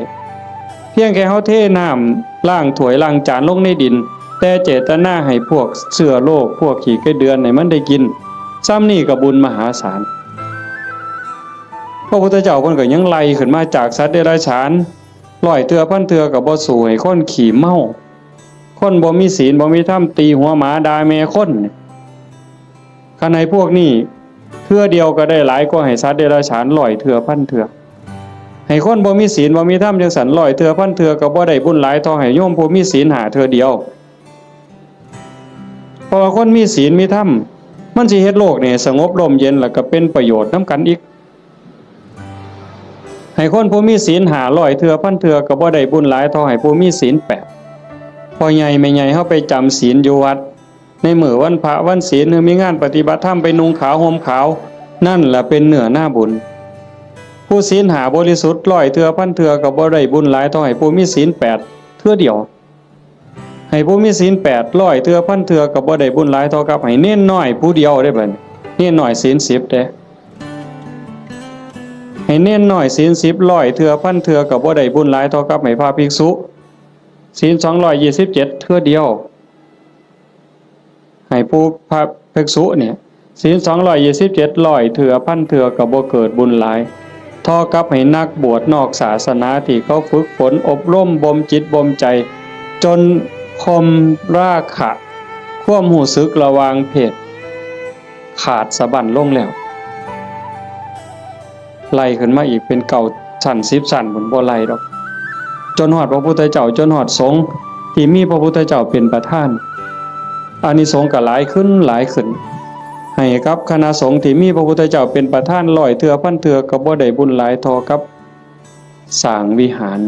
Speaker 1: เพียงแค่เฮาเทน้ำล้างถ้วยล้างจานลงในดินแต่เจตนาให้พวกเชื้อโรคพวกขี้ไก่เดือนให้มันได้กินซ้ำนี่ก็บุญมหาศาลพระพุทธเจ้าเพิ่นก็ยังไล่ขึ้นมาจากสัตว์เดรัจฉานร้อยเทื่อพันเทื่อก็บ่สู้ให้คนขี้เมาคนบ่มีศีลบ่มีธรรมตีหัวหมาด่าแม่คนคันให้พวกนี้เทื่อเดียวก็ได้หลายกว่าให้สัตว์เดรัจฉานร้อยเทื่อพันเทื่อให้คนบ่มีศีลบ่มีธรรมจังซั่นร้อยเทื่อพันเทื่อก็บ่ได้บุญหลายเท่าให้โยมผู้มีศีลหาเทื่อเดียวเพราะว่าคนมีศีลมีธรรมมันสิเฮ็ดโลกนี่สงบร่มเย็นแล้วก็เป็นประโยชน์นำกันอีกให้คนผู้มีศีล500เทื่อพันเทื่อก็บ่ได้บุญหลายเท่าให้ผู้มีศีล8พอใหญ่ไม่ใหญ่เฮาไปจำศีลอยู่วัดในมื้อวันพระวันศีลหรือมีงานปฏิบัติธรรมไปนุ่งขาวห่มขาวนั่นล่ะเป็นเนื้อหน้าบุญผู้ศีล5บริสุทธิ์100เทื่อพันเทื่อก็บ่ได้บุญหลายเท่าให้ผู้มีศีล8เทื่อเดียวให้ผู้มีศีล8 100เทื่อพันเทื่อก็บ่ได้บุญหลายเท่ากับให้เน้นน้อยผู้เดียวได้บัดเน้นน้อยศีล10เด้ให้เน้นน้อยศีล10 100เทื่อพันเทื่อก็บ่ได้บุญหลายเท่ากับให้พระภิกษุศีล227เทื่อเดียวให้ผู้พระภิกษุเนี่ยศีล227 100เทื่อพันเทื่อก็บ่เกิดบุญหลายเท่ากับให้นักบวชนอกศาสนาที่เขาฝึกฝนอบรมบ่มจิตบ่มใจจนคมราคะความรู้สึกระหว่างเพศขาดสะบั้นลงแล้วไล่ขึ้นมาอีกเป็นเก่าชั้น10ชั้นบนบ่ไล่ดอกจนฮอดพระพุทธเจ้าจนฮอดสงฆ์ที่มีพระพุทธเจ้าเป็นประธานอานิสงส์ก็หลายขึ้นให้กับคณะสงฆ์ที่มีพระพุทธเจ้าเป็นประธาน100เทื่อพันเทื่อก็บ่ได้บุญหลายเท่ากับสร้างวิหาร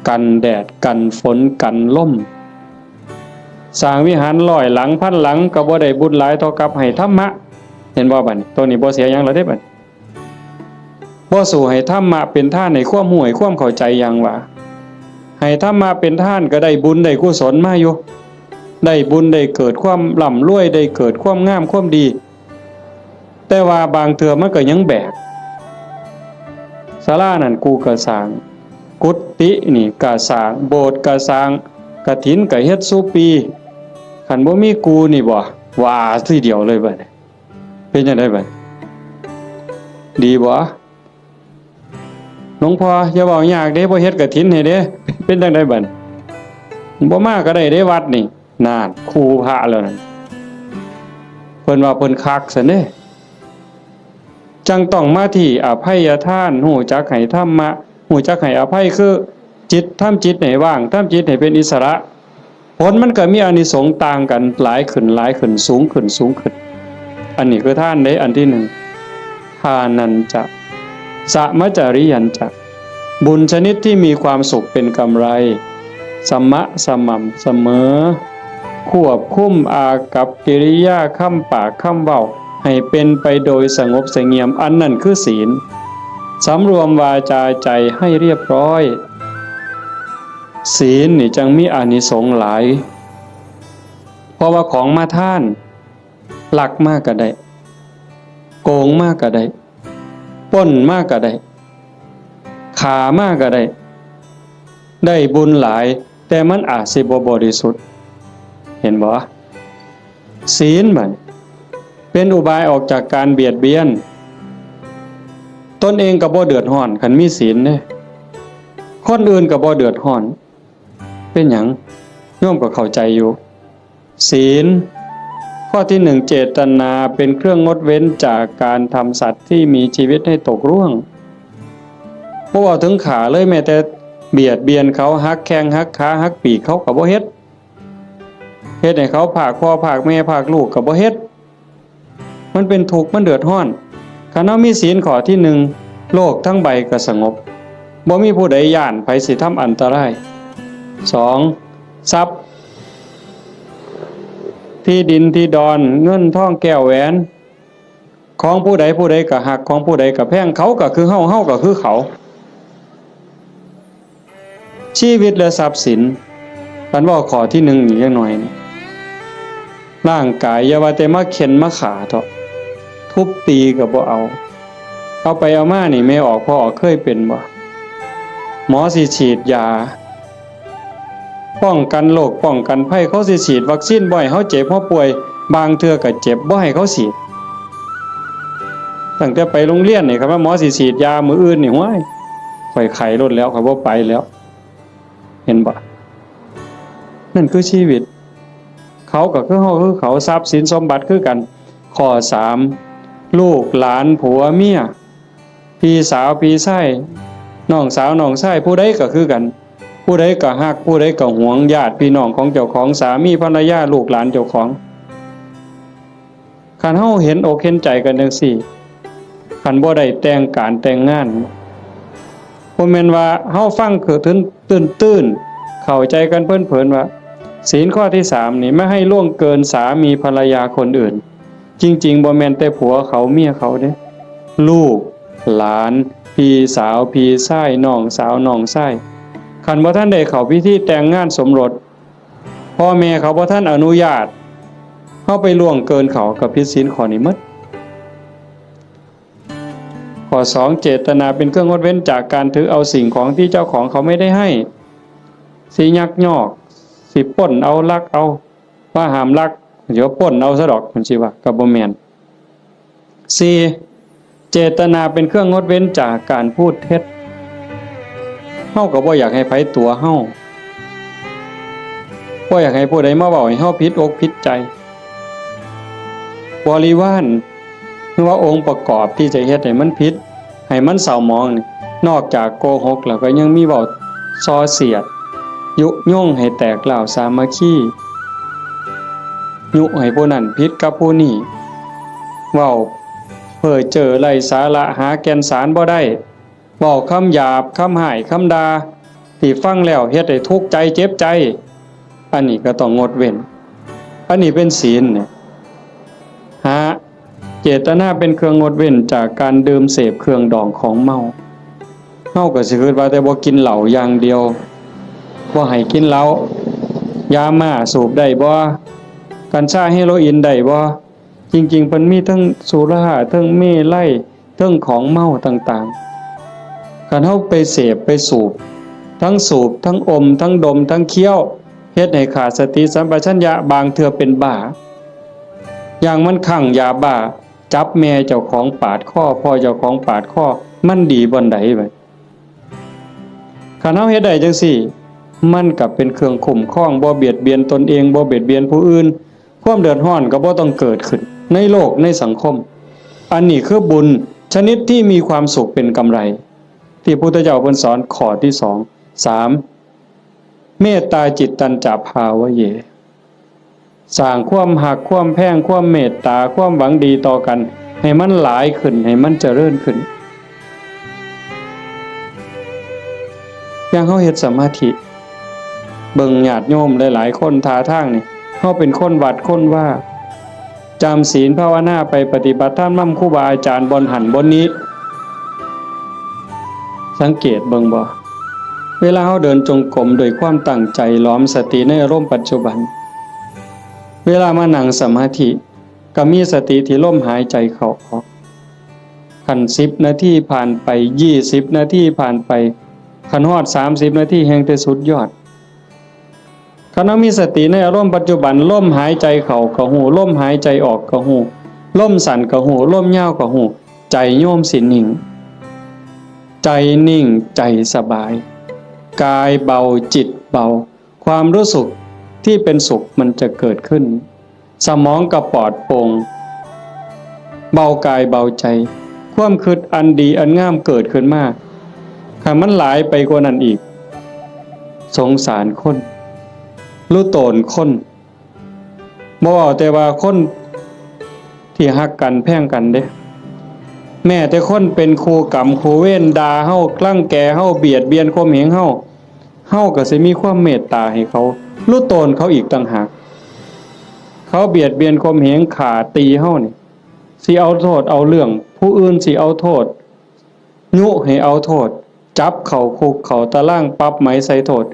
Speaker 1: กันแดดกันฝนกันลมสร้างวิหาร100หลังพันหลังก็บ่ได้บุญหลายเท่ากับให้ธรรมะเห็นบ่บัดนี้ตัวนี้บ่เสียหยังแล้วเด้บัดบ่สู่ให้ธรรมะเป็นท่านในความรู้ให้ความเข้าใจอย่างว่าให้ธรรมะเป็นท่านก็ได้บุญได้กุศลมาอยู่ได้บุญได้เกิดความร่ำรวยได้เกิดความงามความดีแต่ว่าบางเทื่อมันก็ยังแบกศาลานั่นกูก็สร้างกุฏินี่ก็สร้างโบสถ์ก็สร้างกฐินก็เฮ็ดซุปีคันบ่มีกูนี่บ่ว่าทีเดียวเลยบัดนี้เป็นจังได๋บัดดีบ่หลวงพ่ออย่าเว้ายากเด้บ่เฮ็ดกฐินให้เด้เป็นจังได๋บัดบ่มาก็ได้เด้วัดนี่นานครูพระแล้วนั่นเพิ่นว่าเพิ่นคักซั่นเด้จังต้องมาที่อภัยทานฮู้จักให้ธรรมะฮู้จักให้อภัยคือจิตทำจิตให้ว่างทำจิตให้เป็นอิสระผลมันก็มีอานิสงส์ต่างกันหลายขึ้นสูงขึ้นอันนี้คือทานได้อันที่1ทานันจะสมจริยันจะบุญชนิดที่มีความสุขเป็นกำไรสม่ำเสมอควบคุมอากับกิริยาคำปากคำเว้าให้เป็นไปโดยสงบเสงี่ยมอันนั้นคือศีล สำรวมวาจาใจให้เรียบร้อยศีลนี่จังมีอานิสงส์หลายเพราะว่าของมาท่านลักมากก็ได้โกงมากก็ได้ปล้นมากก็ได้ขามากก็ได้บุญหลายแต่มันอาจสิบ่บริสุทธิ์เห็นบ่ศีลมันเป็นอุบายออกจากการเบียดเบียนตนเองก็บ่เดือดร้อนคันมีศีลเด้คนอื่นก็บ่เดือดร้อนเป็นหยังโยมก็เข้าใจอยู่ศีลข้อที่1เจตนาเป็นเครื่องงดเว้นจากการทำสัตว์ที่มีชีวิตให้ตกร่วงบ่ว่าถึงขาเลยแม้แต่เบียดเบียนเขาหักแข้งหักขาหักปีกเขาก็บ่เฮ็ดให้เขาผากพ่อผากแม่ผากลูกก็บ่เฮ็ดมันเป็นทุกข์มันเดือดร้อนคันเฮามีศีลข้อที่1โลกทั้งใบก็สงบบ่มีผู้ใดย้านไผสิทำอันตราย2ทรัพย์ที่ดินที่ดอนเงินทองแก้วแหวนของผู้ใดก็หักของผู้ใดก็แพงเขาก็คือเฮาก็คือเขาชีวิตและทรัพย์สินกันว่าข้อที่1อีกจักหน่อยนี่ร่างกายอย่าว่าแต่มาเข็นมาขาเถาะทุบตีก็บ่เอาไปเอามานี่ไม่ออกพอออกเคยเป็นบ่หมอสิฉีดยาป้องกันโรคป้องกันภัยเขาสิฉีดวัคซีนบ่ให้เฮาเจ็บเฮาป่วยบางเทื่อก็เจ็บบ่ให้เขาฉีดตั้งแต่ไปโรงเรียนนี่ครับว่าหมอสิฉีดยามื้ออื่นนี่ห้วยข่อยไข้ลดแล้วข่อยบ่ไปแล้วเห็นบ่นั่นคือชีวิตเขาก็คือเฮาคือเขาทรัพย์สินสมบัติคือกันข้อ3ลูกหลานผัวเมียพี่สาวพี่ชายน้องสาวน้องชายผู้ใดก็คือกันผู้ใดก็ฮักผู้ใดก็หวงญาติพี่น้องของเจ้าของสามีภรรยาลูกหลานเจ้าของคันเฮาเห็นอกเห็นใจกันจังซี่คันบ่ได้แต่งการแต่งงานบ่แม่นว่าเฮาฟังคือตื้นเข้าใจกันเพิ่นๆว่าศีลข้อที่3นี่ไม่ให้ล่วงเกินสามีภรรยาคนอื่นจริงๆบ่แม่นแต่ผัวเขาเมียเขาเด้ลูกหลานพี่สาวพี่ชายน้องสาวน้องชายคันบ่ทันได้เข้าพิธีแต่งงานสมรสพ่อแม่เขาบ่ทันอนุญาตเฮาไปล่วงเกินเขากับผิดศีลข้อนี้หมดข้อ2เจตนาเป็นเครื่องงดเว้นจากการถือเอาสิ่งของที่เจ้าของเขาไม่ได้ให้สิยักยอกสิปล้นเอาลักเอาว่าห้ามลักเดี๋ยวปล้นเอาซะดอกมันสิว่าก็บ่แม่น4เจตนาเป็นเครื่องงดเว้นจากการพูดเท็จเฮาก็บ่อยากให้ไผตัวเฮาบ่อยากให้ผู้ใดมาเว้าให้เฮาผิดอกผิดใจบริวารหรือว่าองค์ประกอบที่จะเฮ็ดให้มันผิดให้มันเศร้าหมองนี่นอกจากโกหกแล้วก็ยังมีเว้าส่อเสียดยุยงให้แตกร้าวสามัคคียุให้ผู้นั้นผิดกับผู้นี้เว้าเพ้อเจ้อไร้สาระหาแก่นสารบ่ได้เว้าคำหยาบคำห้ายคำด่าที่ฟังแล้วเฮ็ดให้ทุกข์ใจเจ็บใจอันนี้ก็ต้องงดเว้นอันนี้เป็นศีลเนี่ยเจตนาเป็นเครื่องงดเว้นจากการดื่มเสพเครื่องดองของเมาเฮาก็สิคิดว่าแต่บ่กินเหล้าอย่างเดียวบ่ให้กินเหล้ายาม่าสูบได้บ่กัญชาเฮโรอีนได้บ่จริงๆเพิ่นมีทั้งสุราทั้งเมลัยทั้งของเมาต่างๆคันเฮาไปเสพไปสูบทั้งอมทั้งดมทั้งเคี้ยวเฮ็ดให้ขาดสติสัมปชัญญะบางเทื่อเป็นบ้าอย่างมันคั่งยาบ้าจับแม่เจ้าของปาดคอพ่อเจ้าของปาดคอมันดีบ่ใดบัดคันเฮาเฮ็ดได้จังซี่มันก็เป็นเครื่องคุ้มครองบ่เบียดเบียนตนเองบ่เบียดเบียนผู้อื่นความเดือดร้อนก็บ่ต้องเกิดขึ้นในโลกในสังคมอันนี้คือบุญชนิดที่มีความสุขเป็นกำไรที่พุทธเจ้าเพิ่นสอนข้อที่2 3เมตตาจิตตัญจภาวะเยสร้างความหักความแพงความเมตตาความหวังดีต่อกันให้มันหลายขึ้นให้มันเจริญขึ้นอย่างเฮาเฮ็ดสมาธิเบิ่งญาติโยมหลายๆคนท่าทางนี่เฮาเป็นคนวัดคนว่าจำศีลภาวนาไปปฏิบัติธรรมนำครูบาอาจารย์บนหันบนนี้ สังเกตเบิ่งบ่เวลาเฮาเดินจงกรมด้วยความตั้งใจล้อมสติในอารมณ์ปัจจุบันเวลามานั่งสมาธิก็มีสติที่ลมหายใจเข้าออกคัน10นาทีผ่านไป20นาทีผ่านไปคันฮอด30นาทีแห่งแต่สุดยอดคันมีสติในอารมณ์ปัจจุบันลมหายใจเข้าก็ฮู้ลมหายใจออกก็ฮู้ลมสั่นก็ฮู้ลมยาวก็ฮู้ใจโยมสินิ่งใจนิ่งใจสบายกายเบาจิตเบาความรู้สึกที่เป็นสุขมันจะเกิดขึ้นสมองก็ปลอดโปร่งเบากายเบาใจความคิดอันดีอันงามเกิดขึ้นมาถ้ามันหลายไปกว่านั้นอีกสงสารคนรู้โตนคนบ่ว่าแต่ว่าคนที่ฮักกันแพ่งกันเด้แม้แต่คนเป็นครูกรรมครูเวรด่าเฮาคลั่งแกเฮาเบียดเบียนข่มเหงเฮาก็สิมีความเมตตาให้เขารู้โตนเขาอีกต่างหากเขาเบียดเบียนข่มเหงฆ่าตีเฮานี่สิเอาโทษเอาเรื่องผู้อื่นสิเอาโทษยุให้เอาโทษจับเข้าคุกเข้าตารางปรับไหมใส่โทษ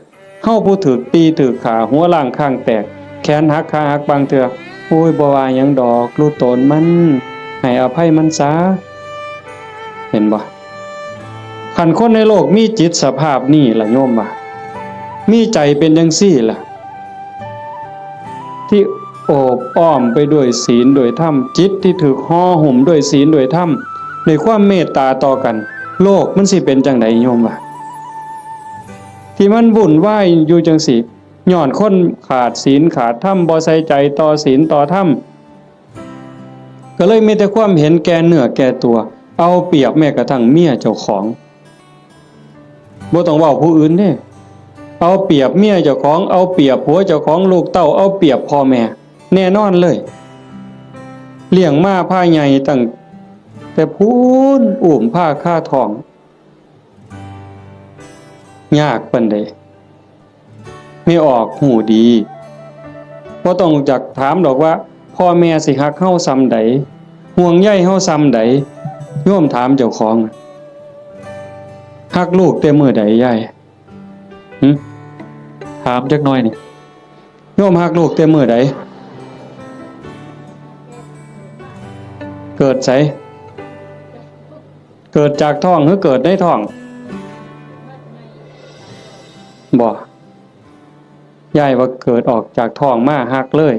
Speaker 1: เฮาผู้ถูกตีถูกฆ่าหัวล้างข้างแตกแขนหักขาหักบางเทื่อโอ้ยบ่ว่าหยังดอกรู้โตนมันให้อภัยมันซะเห็นบ่คันคนในโลกมีจิตสภาพนี้ล่ะโยมว่ามีใจเป็นจังซี่ล่ะที่โอบอ้อมไปด้วยศีลด้วยธรรมจิตที่ถูกห่อหุ้มด้วยศีลด้วยธรรมด้วยความเมตตาต่อกันโลกมันสิเป็นจังไดโยมว่าที่มันวุ่นวายอยู่จังซี่ย้อนคนขาดศีลขาดธรรมบ่ใส่ใจต่อศีลต่อธรรมก็เลยมีแต่ความเห็นแก่เนื้อแก่ตัวเอาเปรียบแม้กระทั่งเมียเจ้าของบ่ต้องเว้าผู้อื่นเด้เอาเปรียบเมียเจ้าของเอาเปรียบผัวเจ้าของลูกเต้าเอาเปรียบพ่อแม่แน่นอนเลยเลี้ยงมาพาใหญ่ตั้งแต่พูนอุ้มผ้าค่าทองยากปานใดไม่ออกหูดีบ่ต้องจักถามดอกว่าพ่อแม่สิฮักเฮาส่ำใดห่วงใยเฮาส่ำใดโยมถามเจ้าของฮักลูกแต่มื้อใดยายถามจักหน่อยนี่โยมฮักลูกแต่มื้อใดเกิดไสเกิดจากท้องหรือเกิดในท้องบ่ยายว่าเกิดออกจากท้องมาฮักเลย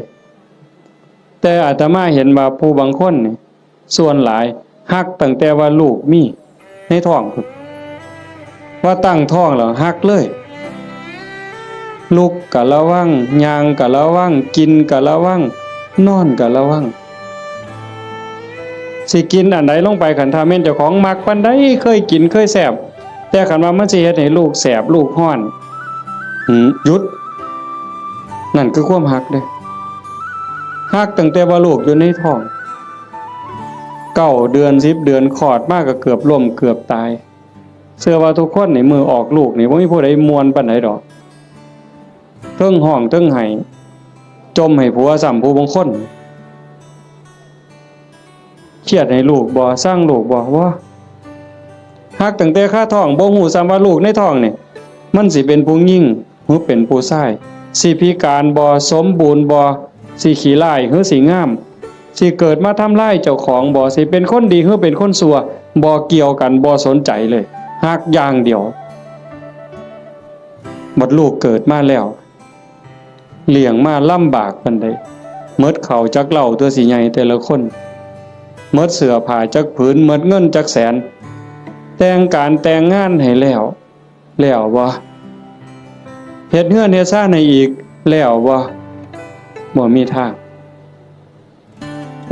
Speaker 1: แต่อาตมาเห็นว่าผู้บางคนนี่ส่วนหลายฮักตั้งแต่ว่าลูกมีในท้องว่าตั้งท้องแล้วฮักเลยลุกก็ระวังย่างก็ระวังกินก็ระวังนอนก็ระวังสิกินอันใดลงไปคันถ้าแม่นเจ้าของมักปานใดเคยกินเคยแซ่บแต่คันว่ามันสิเฮ็ดให้ลูกแสบลูกร้อนหยุดนั่นคือความฮักเด้ฮักตั้งแต่ว่าลูกอยู่ในท้อง9 เดือน10 เดือนคลอดมาก็เกือบล้มเกือบตายเชื่อว่าทุกคนในมือออกลูกนี่บ่มีผู้ใดม่วนปานใดดอกเทิงห้องเทิงไห้จมให้ผัวซ้ำผู้บางคนเครียดให้ลูกบ่สร้างลูกบ่ว่าฮักตั้งแต่คาท้องบ่ฮู้ซ้ำว่าลูกในท้องนี่มันสิเป็นผู้หญิงหรือเป็นผู้ชายสิพิการบ่สมบูรณ์บ่สิขี้ร้ายหรือสิงามสิเกิดมาทำร้ายเจ้าของบ่สิเป็นคนดีหรือเป็นคนชั่วบ่เกี่ยวกันบ่สนใจเลยฮักอย่างเดียวบัดลูกเกิดมาแล้วเลี้ยงมาลำบากปานใดหมดข้าวจักเหล้าตัวสิใหญ่แต่ละคนหมดเสื้อผ้าจักผืนหมดเงินจักแสนแต่งการแต่งงานให้แล้วบ่เฮ็ดเฮือนเฮ็ดซ่านให้อีกแล้วบ่มีทาง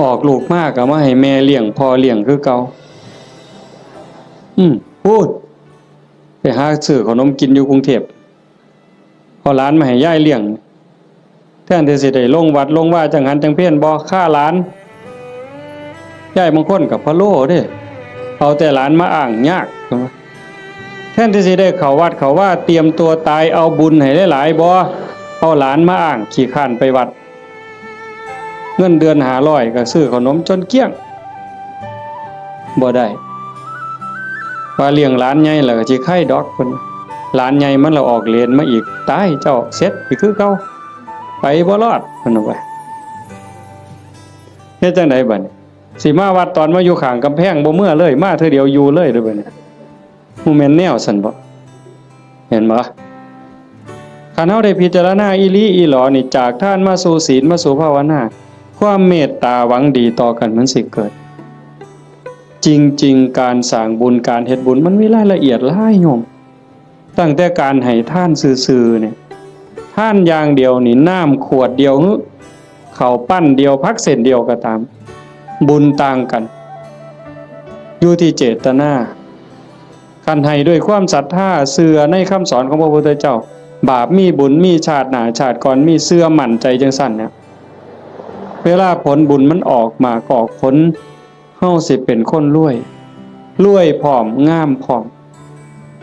Speaker 1: ออกลูกมาก็มาให้แม่เลี้ยงพ่อเลี้ยงคือเก่าพูดไปหาซื้อขนมกินอยู่กรุงเทพเอาหลานมาให้ยายเลี้ยงแทนที่สิได้ลงวัดลงว่าจังหันจังเพี้ยนบ่ค่าหลานยายบางคนก็พะโล้เด้เอาแต่หลานมาอ้างยากแทนที่สิได้เข้าวัดเข้าว่าเตรียมตัวตายเอาบุญให้หลายๆบ่เอาหลานมาอ้างขี้คร้านไปวัดเงินเดือน500ก็ซื้อขนมจนเกลี้ยงบ่ได้ ว่าเลี้ยงหลานใหญ่แล้วก็สิไข่ดอกเพิ่นหลานใหญ่มันละออกเรียนมาอีกตายเจ้าเสร็จอีกคือเก่าไปบ่รอดเพิ่นว่าเฮ็ดจังไดบัดนี้สิมาวัดตอนมาอยู่ข้างกำแพงบ่เมื่อเลยมาเทื่อเดียวอยู่เลยเด้อบัดนี้บ่แม่นแนวซั่นบ่เห็นบ่คันเฮาได้พิจารณาอีหลีอีหลอนี่จากทานมาสู่ศีลมาสู่ภาวนาความเมตตาหวังดีต่อกันมันสิเกิดจริงๆการสร้างบุญการเฮ็ดบุญมันมีรายละเอียดหลายโยมตั้งแต่การให้ทานซื่อๆเนี่ยทานอย่างเดียวนี่น้ำขวดเดียวข้าวปั้นเดียวพักเส้นเดียวก็ตามบุญต่างกันอยู่ที่เจตนาคันให้ด้วยความศรัทธาเชื่อในคำสอนของพระพุทธเจ้าบาปมีบุญมีชาติหน้าชาติก่อนมีเชื่อมั่นใจจังซั่นเนี่ยเวลาผลบุญมันออกมาก็ออกผลเฮาสิเป็นคนรวยพร้อมงามพร้อม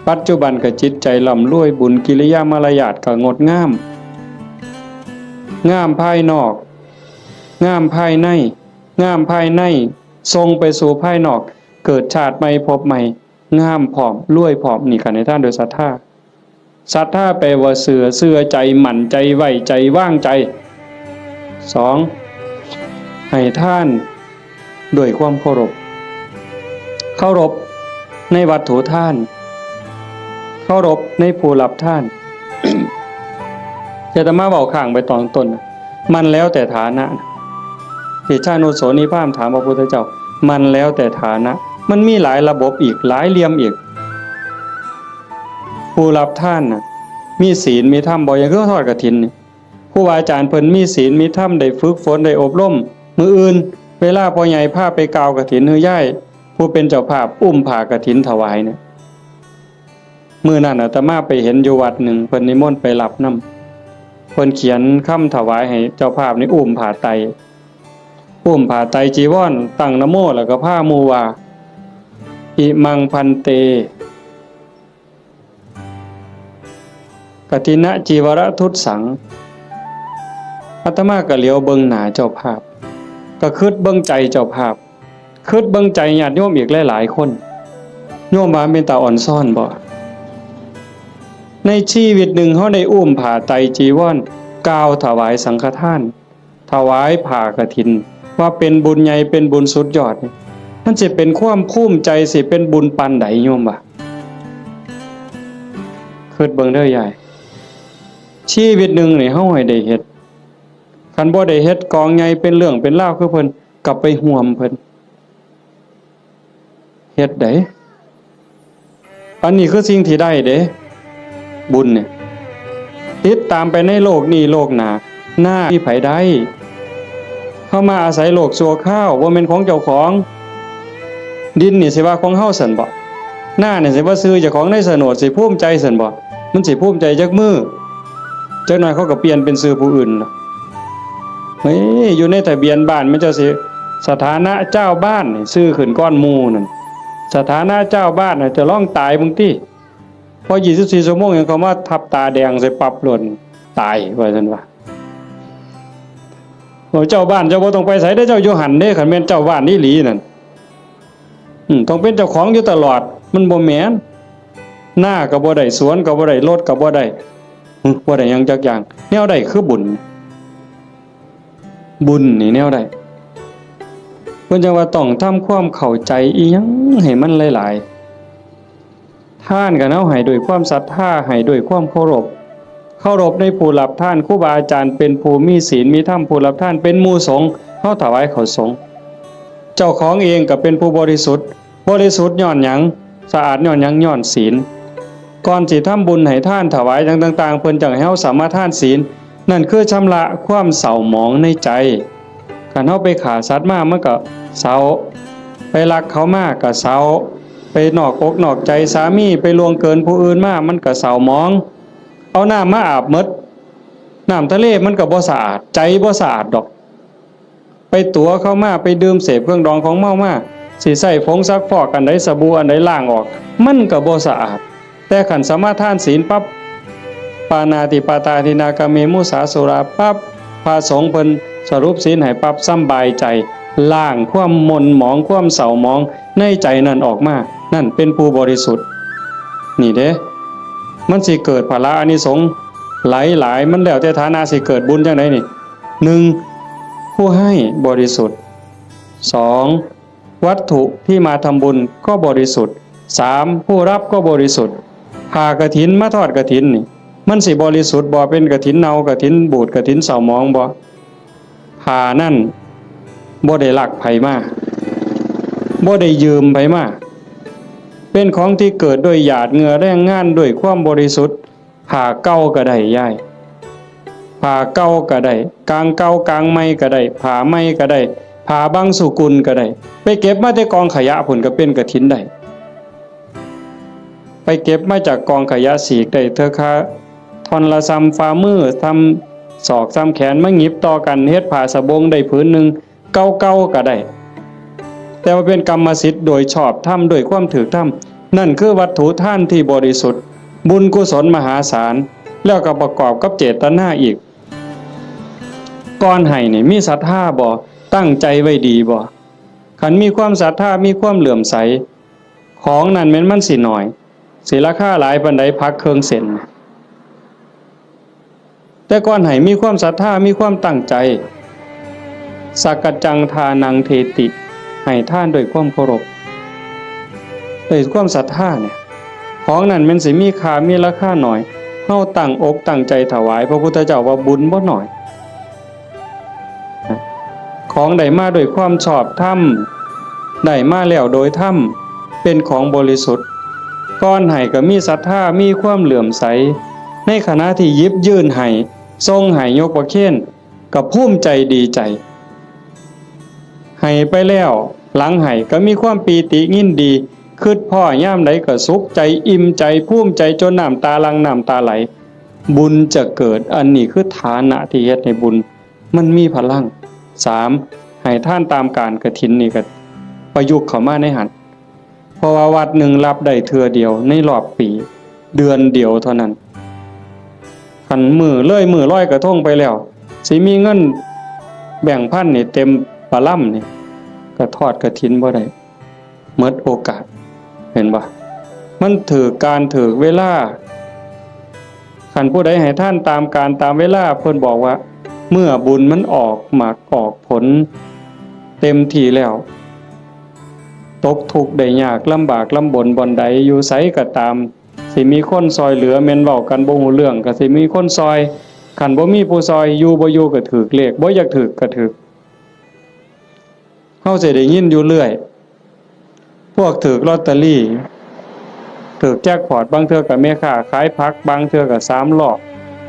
Speaker 1: ปัจจุบันก็จิตใจล่ำรวยบุญกิริยามารยาทก็งดงามงามภายนอกงามภายในงามภายในทรงไปสู่ภายนอกเกิดชาติใหม่พบใหม่งามพร้อมรวยพร้อมนี่กันในท่านโดยศรัทธาแปลว่าเชื่อใจมั่นใจไว้ใจว่างใจ2ให้ท่านด้วยความเคารพในวัตถุท่านเคารพในผู้รับท่าน จะมาเว้าข้างไปตอนต้นมันแล้วแต่ฐานะที่ชานุโสนิพามถามพระพุทธเจ้ามันแล้วแต่ฐานะมันมีหลายระบบอีกหลายเหลี่ยมอีกผู้รับท่านน่ะมีศีลมีธรรมบ่อย่างคือทอดกฐินนี่ครูบาอาจารย์เพิ่นมีศีลมีธรรมได้ฝึกฝนได้อบรมมื้ออื่นเวลาพ่อใหญ่พาไปกาวกฐินฮือย่ายผู้เป็นเจ้าภาพอุ้มผ้ากฐินถวายเนี่ยมื้อนั้นอาตมาไปเห็นอยู่วัดหนึ่งเพิ่นนิมนต์ไปรับนำเพิ่นเขียนคำถวายให้เจ้าภาพนี่อุ้มผ้าไตจีวรตั้งนะโมแล้วก็พาหมู่ว่าอิมังพันเตกฐินะจีวรทุตสังอาตมาก็เหลียวเบิ่งหน้าเจ้าภาพก็คิดเบิ่งใจเจ้าภาพคิดเบิ่งใจญาติโยมอีกหลายๆคนโยมว่าเป็นตาอ่อนซ่อนบ่ในชีวิตหนึ่งเฮาได้อุ้มผ้าไตรจีวรกล่าวถวายสังฆทานถวายผ้ากฐินว่าเป็นบุญใหญ่เป็นบุญสุดยอดมันสิเป็นความภูมิใจสิเป็นบุญปานใดโยมว่าคิดเบิ่งเด้อยายชีวิตหนึ่งนี่เฮาให้ได้เฮ็ดคันบ่ได้เฮ็ดกองใหญ่เป็นเรื่องเป็นราวคือเพิ่นกลับไปห่วมเพิ่นเฮ็ดได้อันนี้คือสิ่งที่ได้เด้บุญเนี่ยติดตามไปในโลกนี้โลกหน้าหน้าที่ไผได้เข้ามาอาศัยโลกชั่วคราวบ่แม่นของเจ้าของดินนี่สิว่าของเฮาซั่นบ่หน้านี่สิว่าซื้อเจ้าของในโฉนดสิภูมิใจซั่นบ่มันสิภูมิใจจักมื้อจักหน่อยเขาก็เปลี่ยนเป็นชื่อผู้อื่นล่ะเฮ้ยอยู่ในทะเบียนบ้านมันจะสิสถานะเจ้าบ้านนี่ชื่อขึ้นก้อนหมู่นั่นสถานะเจ้าบ้านน่ะจะร้องตายมึงติพอ24ชั่วโมงยังเขามาทับตาแดงใส่ปับหล่นตายว่าซั่นว่าเจ้าบ้านเจ้าบ่ต้องไปไสเด้อเจ้าอยู่หั่นเด้คันแม่นเจ้าบ้านอีหลีนั่นต้องเป็นเจ้าของอยู่ตลอดมันบ่แม่นหน้าก็บ่ได้สวนก็บ่ได้รถก็บ่ได้บ่ได้หยังจักอย่างแนวใดคือบุญนี่แนวใดเพิ่นจังว่าต้องทำความเข้าใจอีหยังให้มันหลายๆท่านก็เฮาให้ด้วยความศรัทธาให้ด้วยความเคารพในผู้รับท่านครูบาอาจารย์เป็นผู้มีศีลมีธรรมผู้รับท่านเป็นหมู่สงฆ์เฮาถวายข้าวสงฆ์เจ้าของเองก็เป็นผู้บริสุทธิ์ย้อนหยังสะอาดย้อนหยังย้อนศีลก่อนสิทำบุญให้ท่านถวายต่างๆเพิ่นจังให้เฮาสามารถทานศีลนั่นคือชำระความเศร้าหมองในใจคันเฮาไปฆ่าสัตว์มามันก็เศร้าไปรักเขามาก็เศร้าไปนอกอกนอกใจสามีไปล่วงเกินผู้อื่นมามันก็เศร้าหมองเอาน้ำมาอาบหมดน้ำทะเลมันก็บ่สะอาดใจบ่สะอาดดอกไปตัวเข้ามาไปดื่มเสพเครื่องดองของเมามาสิใส่ผงซักฟอกอันใดสบู่อันใดล้างออกมันก็บ่สะอาดแต่ขันสมาทานศีลปั๊บปานาติปาตาทินากาเมมุสาสุราปั๊บพระสงฆ์เพิ่นสรุปศีลให้ปั๊บสำบายใจล้างความหม่นหมองความเศร้าหมองในใจนั้นออกมา นั่นเป็นผู้บริสุทธิ์นี่เด้มันสิเกิดพละอานิสงส์หลายมันแล้วแต่ฐานะสิเกิดบุญจังไดนี่1ผู้ให้บริสุทธิ์2วัตถุที่มาทำบุญก็บริสุทธิ์3ผู้รับก็บริสุทธิ์ผ้ากฐินมาทอดกฐินนี่มันสิบริสุทธิ์บ่เป็นกฐินเน่ากฐินบูดกฐินเศร้าหมองบ่ผ้านั่นบ่ได้ลักไผมาบ่ได้ยืมไผมาเป็นของที่เกิดด้วยหยาดเหงื่อแรงงานด้วยความบริสุทธิ์ผ้าเก่าก็ได้ยายผ้าเก่าก็ได้กางเก่ากางใหม่ก็ได้ผ้าใหม่ก็ได้ผ้าบางสุกุลก็ได้ไปเก็บมาแต่กองขยะผลก็เป็นกฐินได้ไปเก็บมาจากกองขยะสีกได้เธอค่ะทอนละซ้ำฝ่ามือทำศอกซ้ำแขนมาหยิบต่อกันเฮ็ดผ้าสบงได้ผืนหนึ่งเก่าๆก็ได้แต่ว่าเป็นกรรมสิทธิ์โดยชอบธรรมโดยความถูกธรรมนั่นคือวัตถุทานที่บริสุทธิ์บุญกุศลมหาศาลแล้วก็ประกอบกับเจตนาอีกก่อนให้นี่มีศรัทธาบ่ตั้งใจไว้ดีบ่คันมีความศรัทธามีความเหลื่อมใสของนั้นแม้นมันสิน้อยสิราคาหลายปานใดพักเครื่องเส้นแต่ก่อนให้มีความศรัทธามีความตั้งใจสักกัจจังทานังเทติให้ท่านด้วยความเคารพด้วยความศรัทธาเนี่ยของนั้นมันสิมีค่ามีราคาหน่อยเฮาตั้งอกตั้งใจถวายพระพุทธเจ้าว่าบุญบ่น้อยของได้มาด้วยความชอบธรรมได้มาแล้วโดยธรรมเป็นของบริสุทธิ์ก่อนให้ก็มีศรัทธามีความเหลื่อมใสในขณะที่ยิบยื่นให้ทรงให้ยกประเคนก็ภูมิใจดีใจให้ไปแล้วหลังให้ก็มีความปีติยินดีคิดพ่อย่ามใดก็สุขใจอิ่มใจภูมิใจจนน้ำตาลังน้ำตาไหลบุญจะเกิดอันนี้คือฐานะที่เฮ็ดให้บุญมันมีพลัง3ให้ท่านตามการกฐินนี่ก็ประยุกต์เข้ามาในหันเพราะว่าวัดหนึ่งรับได้เทื่อเดียวในรอบปีเดือนเดียวเท่านั้นคันมือร้อยกระทงไปแล้วสิมีเงินแบ่งพันนี่เต็มปะล่ำนี่ก็ทอดกฐินบ่ได้หมดโอกาสเห็นบ่มันถือการถือเวลาคันผู้ใดให้ท่านตามการตามเวลาเพิ่นบอกว่าเมื่อบุญมันออกหมากออกผลเต็มที่แล้วตกทุกข์ได้ยากลำบากลำบนบ่อนใดอยู่ไสก็ตามสิมีคนซอยเหลือแม่นเว้ากันบ่ฮู้เรื่องก็สิมีคนซอยคันบ่มีผู้ซอยอยู่บ่อยู่ก็ถูกเลขบ่อยากถูกก็ถูกเฮาสิได้ยินอยู่เรื่อยพวกถูกลอตเตอรี่ถูกแจ็คพอตบางเทื่อก็แม่ค้าขายผักบางเทื่อก็3ล้อ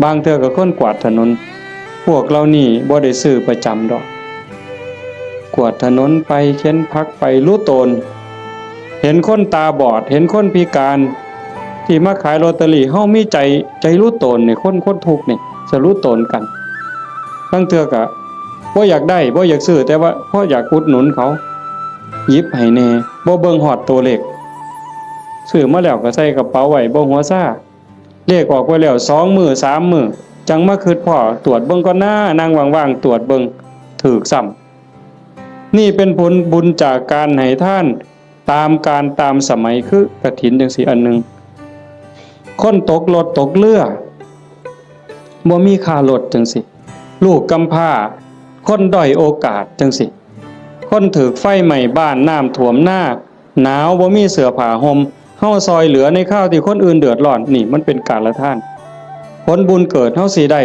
Speaker 1: บางเทื่อก็คนกวาดถนนพวกเรานี่บ่ได้ซื้อประจำดอกกวาดถนนไปเข็นผักไปรู้ตนเห็นคนตาบอดเห็นคนพิการที่มาขายลอตเตอรี่เฮามีใจรู้ตนนี่คนทุกข์นี่จะรู้ตนกันบางเทื่อก็บ่อยากได้บ่อยากซื้อแต่ว่าเพราะอยากอุดหนุนเขาหยิบให้แน่บ่เบิ่งฮอดตัวเลขซื้อมาแล้วก็ใส่กระเป๋าไว้บ่หัวซ่าเลขออกไปแล้ว2มื้อ3มื้อจังมาคิดพ่อตรวจเบิ่งก่อนนะนั่งว่างๆตรวจเบิ่งถูกซ้ำนี่เป็นผลบุญจากการให้ท่านตามการตามสมัยคือกฐินจังซี่อันนึงคนตกรถตกเรือบ่มีค่ารถจังซี่ลูกกำพร้าคนด้อยโอกาสจังซี่คนถูกไฟไหม้บ้านน้ำท่วมหน้าหนาวบ่มีเสื้อผ้าห่มเฮาซอยเหลือในข้าวที่คนอื่นเดือดร้อนนี่มันเป็นการละท่านผลบุญเกิดเฮาสิได้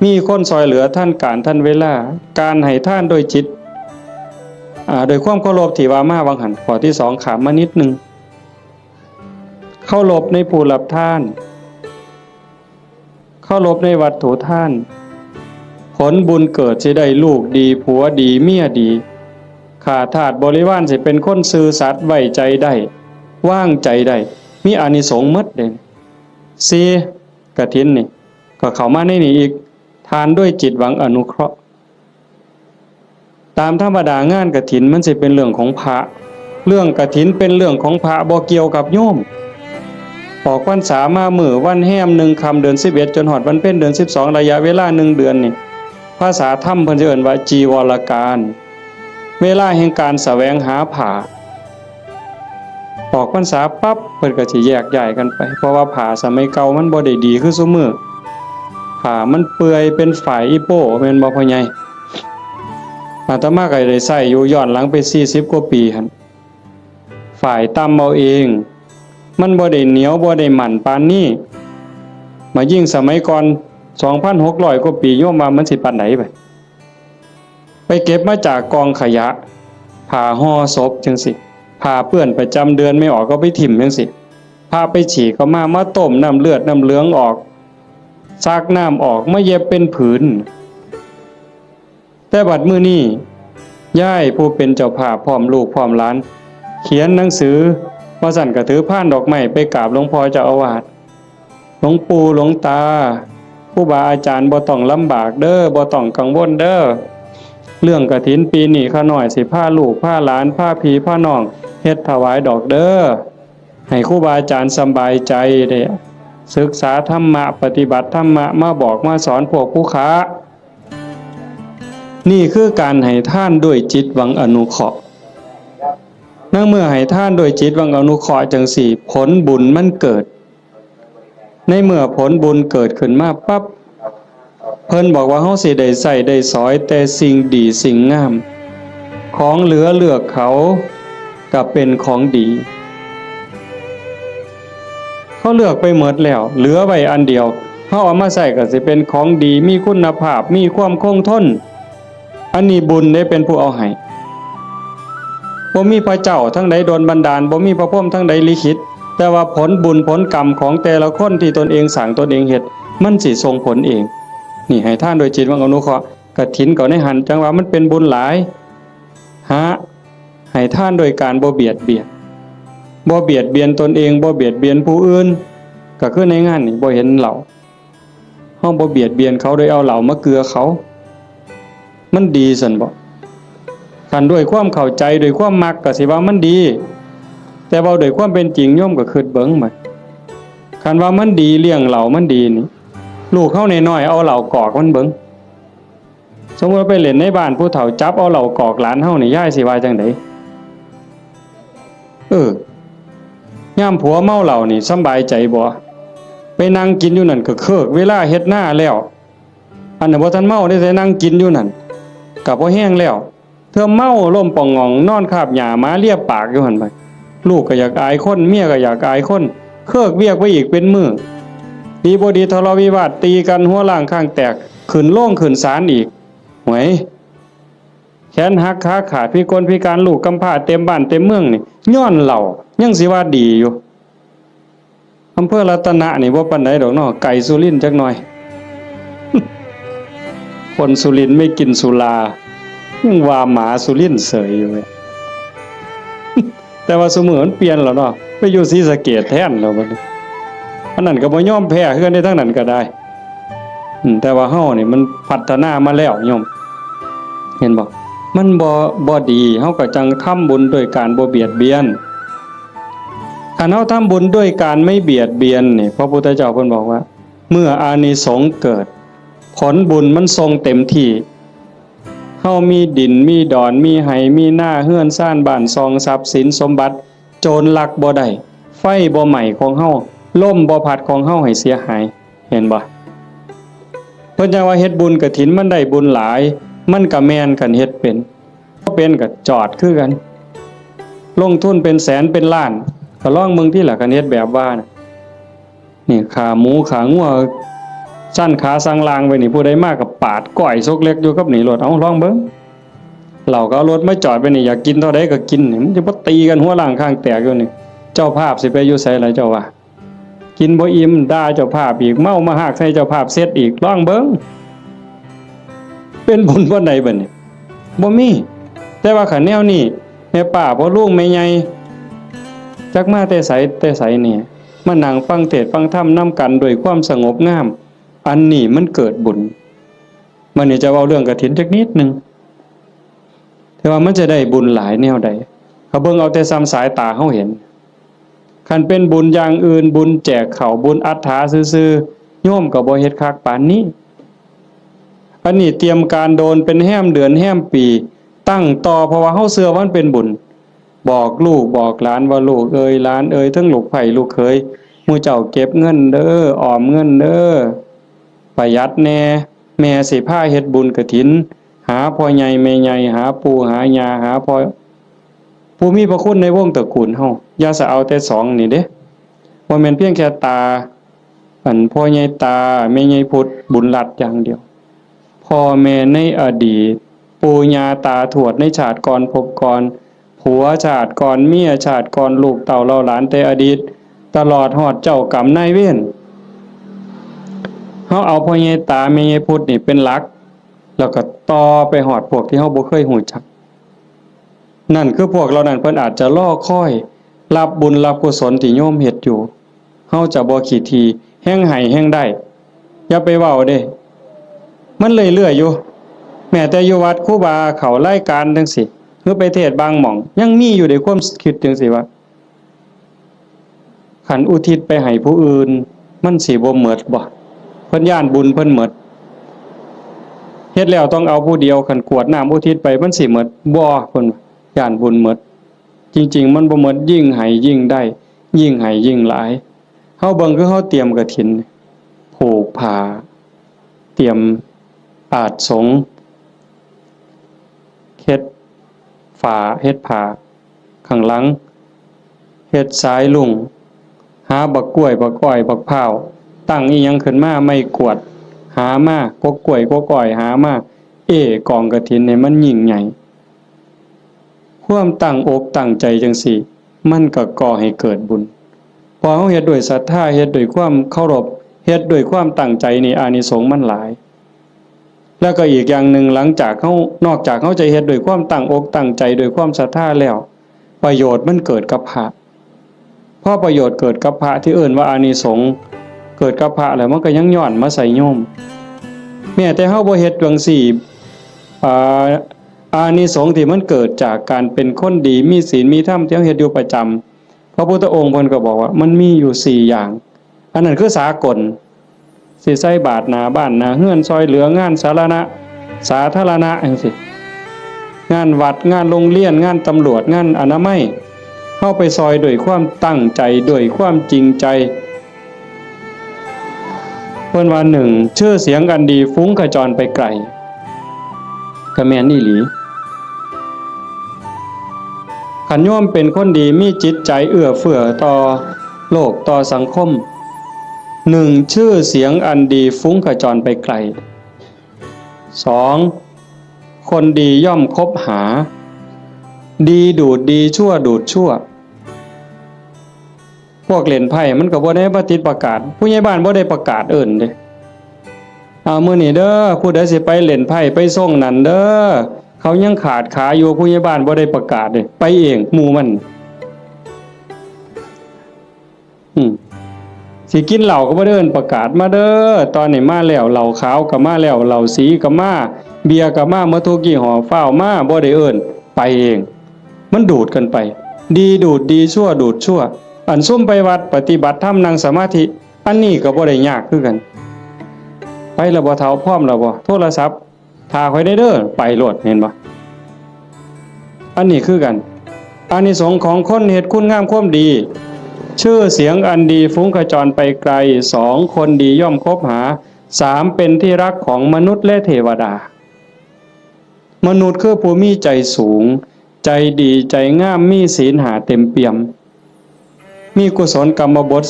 Speaker 1: มีคนซอยเหลือท่านการท่านเวลาการให้ท่านโดยจิตโดยความเคารพที่ว่ามาวังหันข้อที่2ขามมานิดนึงเคารพในผู้รับทานเคารพในวัตถุทานผลบุญเกิดสิได้ลูกดีผัวดีเมียดีข้าทาสบริวารสิเป็นคนซื่อสัตย์ไว้ใจได้วางใจได้มีอานิสงส์หมดเด้4กฐินนี่ก็เข้ามาในนี้อีกทานด้วยจิตหวังอนุเคราะห์ตามธรรมดางานกฐินมันสิเป็นเรื่องของพระเรื่องกฐินเป็นเรื่องของพระบ่เกี่ยวกับโยมออกพรรษามามื้อวันแฮม1ค่ำเดือน11จนฮอดวันเพ็ญเดือน12ระยะเวลา1เดือนนี่ภาษาธรรมเพิ่นสิเอิ้นว่าจีวรการเวลาแห่งการแสวงหาผ้า ออกพรรษาปั๊บเพิ่นก็สิแยกย้ายกันไปเพราะว่าผ้าสมัยเก่ามันบ่ได้ดีคือซุมื้อผ้ามันเปื่อยเป็นฝ่ายอีโป้แม่นบ่พ่อใหญ่อาตมาก็ได้ใช้อยู่ย้อนหลังไป40กว่าปีหั่นฝ่ายตำเอาเองมันบ่ได้เหนียวบ่ได้หมั่นปานนี้มายิ่งสมัยก่อน 2,600 กว่าปีโยมว่ามันสิปานไหนไปเก็บมาจากกองขยะผ้าห่อศพจังสิผ้าเปื้อนประจำเดือนไม่ออกก็ไปถิ่มจังสิผ้าไปฉีกก็มาต้มน้ำเลือดน้ำเหลืองออกซักน้ำออกมาเย็บเป็นผืนแต่บัดมื้อนี้ย่ายผู้เป็นเจ้าภาพพร้อมลูกพร้อมหลานเขียนหนังสือว่าสั่นก็ถือพานดอกไม้ไปกราบหลวงพ่อเจ้าอาวาสหลวงปู่หลวงตาผู้บาอาจารย์บ่ต้องลำบากเด้อบ่ต้องกังวลเด้อเรื่องกฐินปีนี้ข้าน้อยสิพาลูกพาหลานพาพี่พาน้องเฮ็ดถวายดอกเด้อให้ครูบาอาจารย์สบายใจได้ศึกษาธรรมะปฏิบัติธรรมะมาบอกมาสอนพวกผู้ค้านี่คือการให้ท่านด้วยจิตหวังอนุเคราะห์นั่งเมื่อให้ท่านด้วยจิตหวังอนุเคราะห์จังสี่ผลบุญมันเกิดในเมื่อผลบุญเกิดขึ้นมาปั๊บเพิ่นบอกว่าเฮาสิได้ใส่ได้สอยแต่สิ่งดีสิ่งงามของเหลือเลือกเขาก็เป็นของดีเขาเลือกไปหมดแล้วเหลือไว้อันเดียวเฮาเอามาใส่ก็สิเป็นของดีมีคุณภาพมีความคงทนอันนี้บุญได้เป็นผู้เอาให้บ่มีพระเจ้าทั้งใดโดนบันดาลบ่มีพระพรหมทั้งใดลิขิตแต่ว่าผลบุญผลกรรมของแต่ละคนที่ตนเองสร้างตนเองเฮ็ดมันสิส่งผลเองนี่ให้ท่านโดยจิตหวังอนุเคราะห์กฐินก็ในหันจังว่ามันเป็นบุญหลายให้ท่านโดยการบ่เบียดเบียนตนเองบ่เบียดเบียนผู้อื่นก็คือในงานนี่บ่เห็นเหล่าเฮาบ่เบียดเบียนเขาโดยเอาเหล่ามาเกลือเขามันดีซั่นบ่คันด้วยความเข้าใจด้วยความมักก็สิว่ามันดีแต่เว้าด้วยความเป็นจริงโยมก็คิดเบิ่งบัดคันว่ามันดีเลี้ยงเหล่ามันดีนี่ลูกเฮาน้อยๆเอาเหล่ากอกมันเบิ่งสมมุติไปเล่นในบ้านผู้เฒ่าจับเอาเหล่ากอกหลานเฮานี่ยายสิว่าจังได๋ยามผัวเมาเหล้านี่สำบายใจบ่ไปนั่งกินอยู่นั่นก็เคิกเวลาเฮ็ดหน้าแล้วอันนั้นบ่ทันเมาได้แต่นั่งกินอยู่นั่นก็บ่แห้งแล้วเธอเมาล้มป่องงองนอนคาบหญ้ามาเลียปากอยู่หั่นไปลูกก็อยากอายคนเมียก็อยากอายคนเคิกเวียกไปอีกเป็นมื้อดีบ่ดีทะเลาะวิวาทตีกันหัวล้างข้างแตกขึ้นโรงขึ้นศาลอีกหวยแขนหักขาขาดพิกลพิการลูกกำพร้าเต็มบ้านเต็มเมืองนี่ย้อนเหล้ายังสิว่าดีอยู่อำเภอรัตนะนี่บ่ปานใดดอกเนาะไก่สุรินทร์จักหน่อย คนสุรินทร์ไม่กินสุรายังว่าหมาสุรินทร์เสยอยู่เว้ย แต่ว่าซุมื้อมันเปลี่ยนแล้วเนาะไปอยู่ศรีสะเกษแทนแล้วบัดนี้อันนั้นก็บ่ยอมแพ้คือกันในทางนั้นก็ได้แต่ว่าเฮานี่มันพัฒนามาแล้วโยมเห็นบ่มันบ่ดีเฮาก็จังทำบุญด้วยการบ่เบียดเบียนถ้าเฮาทำบุญด้วยการไม่เบียดเบียนนี่พระพุทธเจ้าเพิ่นบอกว่าเมื่ออานิสงส์เกิดผลบุญมันทรงเต็มที่เฮามีดินมีดอนมีไหมีหน้าเฮือนซ่านบ้านซองทรัพย์สินสมบัติโจรลักบ่ได้ไฟบ่ไหม้ของเฮาลมบ่พัดของเฮาให้เสียหายเห็นบ่เพิ่นจังว่าเฮ็ดบุญกฐินมันได้บุญหลายมันก็แม่นกันเฮ็ดเป็นบ่เป็นก็จอดคือกันลงทุนเป็นแสนเป็นล้านก็ลองมึงที่ล่ะกันเฮ็ดแบบว่านี่ขาหมูขางัวสั้นขาสังลางไว้นี่ผู้ใดมาก็ปาดก้อยซกเล็กอยู่กับนี่รถเอาลองเบิ่งเราก็เอารถมาจอดไว้นี่อยากกินเท่าใดก็กินนี่มันจะบ่ตีกันหัวล้างข้างแตกอยู่นี่เจ้าภาพสิไปอยู่ไสล่ะเจ้าว่ากินบ่อิ่มด่าเจ้าภาพอีกเมามาหากใส่เจ้าภาพเสร็จอีกลองเบิ่งเป็นบุญบ่ใดบัดนี้บ่มีแต่ว่าคันแนวนี้แม่ป้าพ่อลุงแม่ใหญ่จักมาแต่ไสนี่มานั่งฟังเทศน์ฟังธรรมนำกันด้วยความสงบงามอันนี้มันเกิดบุญมันนี่จะเว้าเรื่องกฐินจักนิดนึงแต่ว่ามันจะได้บุญหลายแนวใดเขาเบิ่งเอาแต่ซ้ำสายตาเฮาเห็นคันเป็นบุญอย่างอื่นบุญแจกข้าวบุญอัฏฐาซื่อๆโยมก็บ่เฮ็ดคักปานนี้อันนี้เตรียมการโดนเป็นแห้มเดือนแห้มปีตั้งต่อเพราะว่าเฮาเชื่อว่ามันเป็นบุญ บอกลูกบอกหลานว่าลูกเอ้ยหลานเอ้ยทั้งลูกไผ่ลูกเขยหมู่เจ้าเก็บเงินเด้อออมเงินเด้อประหยัดแน่แม่สิพาเฮ็ดบุญกฐินหาพ่อใหญ่แม่ใหญ่หาปู่หาย่าหาพ่อผู้มีพระคุณในวงตระกูลเฮาอย่าสะเอาแต่สองนี่เด้บ่แม่นเพียงแค่ตาพ่อใหญ่ตาแม่ใหญ่พุทธบุญรัตน์อย่างเดียวพ่อแม่ในอดีตปู่ย่าตาทวดในชาติก่อนภพก่อนผัวชาติก่อนเมียชาติก่อนลูกเต่าเราหลานแต่อดีตตลอดฮอดเจ้ากรรมนายเวรเฮาเอาพ่อใหญ่ตาแม่ใหญ่พุทธนี่เป็นหลักแล้วก็ต่อไปฮอดพวกที่เฮาบ่เคยฮู้จักนั่นคือพวกเรานั้นเพิ่นอาจจะรอคอยรับบุญรับกุศลที่โยมเฮ็ดอยู่เฮาจะบ่ขี้ทีแห้งให้แห้งได้อย่าไปเว้าเด้มันเรื่อยๆอยู่แม้แต่อยู่วัดครูบาเขารายการจังซี่หรือไปเทศน์บางหม่องยังมีอยู่ในความคิดจังซี่ว่าคันอุทิศไปให้ผู้อื่นมันสิบ่หมดบ่เพิ่นย้านบุญเพิ่นหมดเฮ็ดแล้วต้องเอาผู้เดียวคันกวดน้ำอุทิศไปมันสิหมดบ่เพิ่นย้านบุญหมดจริงๆมันบ่หมดยิ่งให้ยิ่งได้ยิ่งให้ยิ่งหลายเฮาเบิ่งคือเฮาเตรียมกฐินผูกผ้าเตรียมอาสสงฆ์เฮ็ดฝาเฮ็ดผ้าข้างหลังเฮ็ดสายลุงหาบักกล้วยบักอ้อยบักพร้าวตั้งอีหยังขึ้นมาไม่กวดหามากกกล้วยกกอ้อยหามากองกฐินเนี่ยมันยิ่งใหญ่ความตั้งอกตั้งใจจังซี่มันก็ก่อให้เกิดบุญพอเฮาเฮ็ดด้วยศรัทธาเฮ็ดด้วยความเคารพเฮ็ดด้วยความตั้งใจนี่อานิสงส์มันหลายแล้วก็อีกอย่างหนึ่งหลังจากเฮานอกจากเฮาจะเฮ็ดด้วยความตั้งอกตั้งใจด้วยความศรัทธาแล้วประโยชน์มันเกิดกับพระพอประโยชน์เกิดกับพระที่เอิ้นว่าอานิสงส์เกิดกับพระแล้วมันก็ยังย้อนมาใส่โยมแม้แต่เฮาบ่เฮ็ดจังซี่อานิสงส์ที่มันเกิดจากการเป็นคนดีมีศีลมีธรรมที่เฮาเฮ็ดอยู่ประจำพระพุทธองค์เพิ่นก็บอกว่ามันมีอยู่4อย่างอันนั้นคือสากลสิใส่บาตรหน้าบ้านหน้าเฮือนซอยเหลืองานสาธารณะจังซี่งานวัดงานโรงเรียนงานตำรวจงานอนามัยเฮาไปซอยด้วยความตั้งใจด้วยความจริงใจเพิ่นว่า1ชื่อเสียงอันดีฟุ้งกระจรไปไกลก็แม่นอีหลีขันโยมเป็นคนดีมีจิตใจเอื้อเฟื้อต่อโลกต่อสังคม1ชื่อเสียงอันดีฟุ้งกระจรไปไกล2คนดีย่อมคบหาดีดูดดีชั่วดูดชั่วพวกเล่นไพ่มันก็บ่ได้ติดประกาศผู้ใหญ่บ้านบ่ได้ประกาศเอิ้นเด้มื้อนี้เด้อผู้ใดสิไปเล่นไพ่ไปส่งนั่นเด้อเขายังขาดขาอยู่ผู้ใหญ่บ้านบ่ได้ประกาศเด้ไปเองหมู่มันสิกินเหล้าก็บ่เดินประกาศมาเด้อตอนนี้มาแล้วเหล้าขาวก็มาแล้วเหล้าสีก็มาเบียร์ก็มาทุกยี่ห้อฟ้าวมาบ่ได้เอิ้นไปเองมันดูดกันไปดีดูดดีชั่วดูดชั่วอันซุ่มไปวัดปฏิบัติธรรมนั่งสมาธิอันนี้ก็บ่ได้ยากคือกันไปแล้วบ่เฒ่าพร้อมแล้วบ่โทรศัพท์ถ้าค่อยได้เด้อไปโลดเห็นบ่อันนี้คือกันอานิสงส์ของคนเฮ็ดคุณงามความดีชื่อเสียงอันดีฟุ้งกระจรไปไกล2คนดีย่อมคบหา3เป็นที่รักของมนุษย์และเทวดามนุษย์คือผู้มีใจสูงใจดีใจงามมีศีล5เต็มเปี่ยมมีกุศลกรรมบท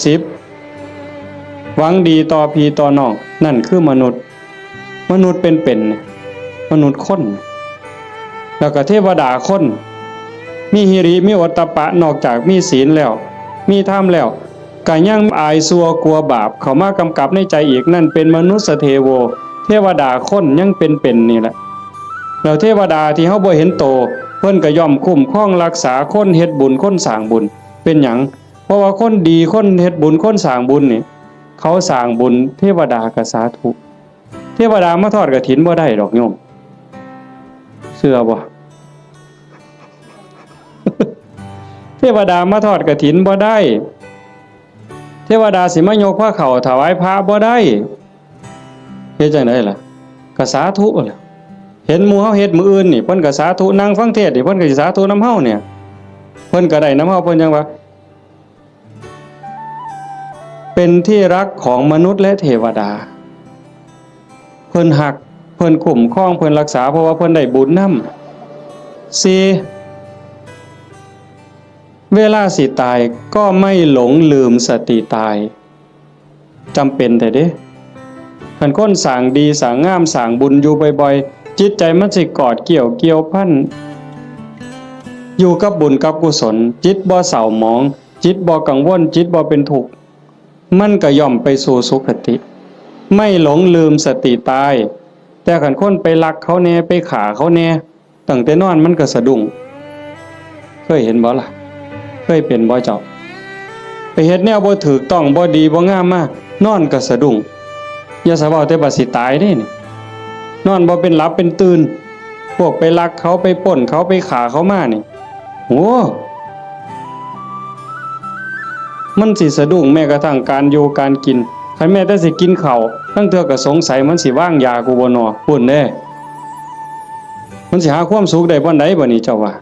Speaker 1: 10หวังดีต่อพี่ต่อน้องนั่นคือมนุษย์เป็นมนุษย์คนแล้วก็เทวดาคนมีหิริมีโอตตัปปะนอกจากมีศีลแล้วมีธรรมแล้วก็ยังอายซัวกลัวบาปเข้ามากำกับในใจอีกนั่นเป็นมนุษย์เทโวเทวดาคนยังเป็นนี่แหละแล้วเทวดาที่เฮาบ่เห็นโตเพิ่นก็ย่อมคุ้มครองรักษาคนเฮ็ดบุญคนสร้างบุญเป็นหยังเพราะว่าคนดีคนเฮ็ดบุญคนสร้างบุญนี่เขาสร้างบุญเทวดาก็สาธุเทวดามาทอดกฐินบ่ได้ดอกโยมเชื่อบ่ เทวดามาทอดกฐินบ่ได้เทวดาสิมายกผ้าเข่าถวายพระบ่ได้เฮ็ดจังได๋ล่ะก็สาธุล่ะเห็นหมู่เฮาเฮ็ดมื้ออื่นนี่เพิ่นก็สาธุนั่งฟังเทศน์นี่เพิ่นก็สิสาธุนำเฮาเนี่ย เพิ่นก็ได้นำเฮาเพิ่นยังว่าเป็นที่รักของมนุษย์และเทวดาเพิ่นหักเพิ่นคุ้มครองเพิ่นรักษาเพราะว่าเพิ่นได้บุญนำ4เวลาสิตายก็ไม่หลงลืมสติตายจำเป็นแต่เด้คันคนสร้างดีสร้างงามสร้างบุญอยู่บ่อยๆจิตใจมันสิกอดเกี่ยวพันอยู่กับบุญกับกุศลจิตบ่เศร้าหมองจิตบ่กังวลจิตบ่เป็นทุกข์มันก็ย่อมไปสู่สุคติไม่หลงลืมสติตายแต่คันคนไปลักเขาแน่ไปฆ่าเขาแน่ตั้งแต่นอนมันก็สะดุ้งเคยเห็นบ่ล่ะเคยเป็นบ่เจ้าไปเฮ็ดแนวบ่ถูกต้องบ่ดีบ่งามมานอนก็สะดุ้งอย่าสะเว้าแต่ว่าสิตายเด้นี่นอนบ่เป็นหลับเป็นตื่นพวกไปลักเขาไปปล้นเขาไปฆ่าเขามานี่โหมันสิสะดุ้งแม้กระทั่งการอยู่การกินคันแม้แต่สิกินข้าวทั้งเทื่อก็สงสัยมันสิวางยากูบ่น้อพูดเด้มันสิหาความสุขได้บ่ใดบ่นี่เจ้าว่า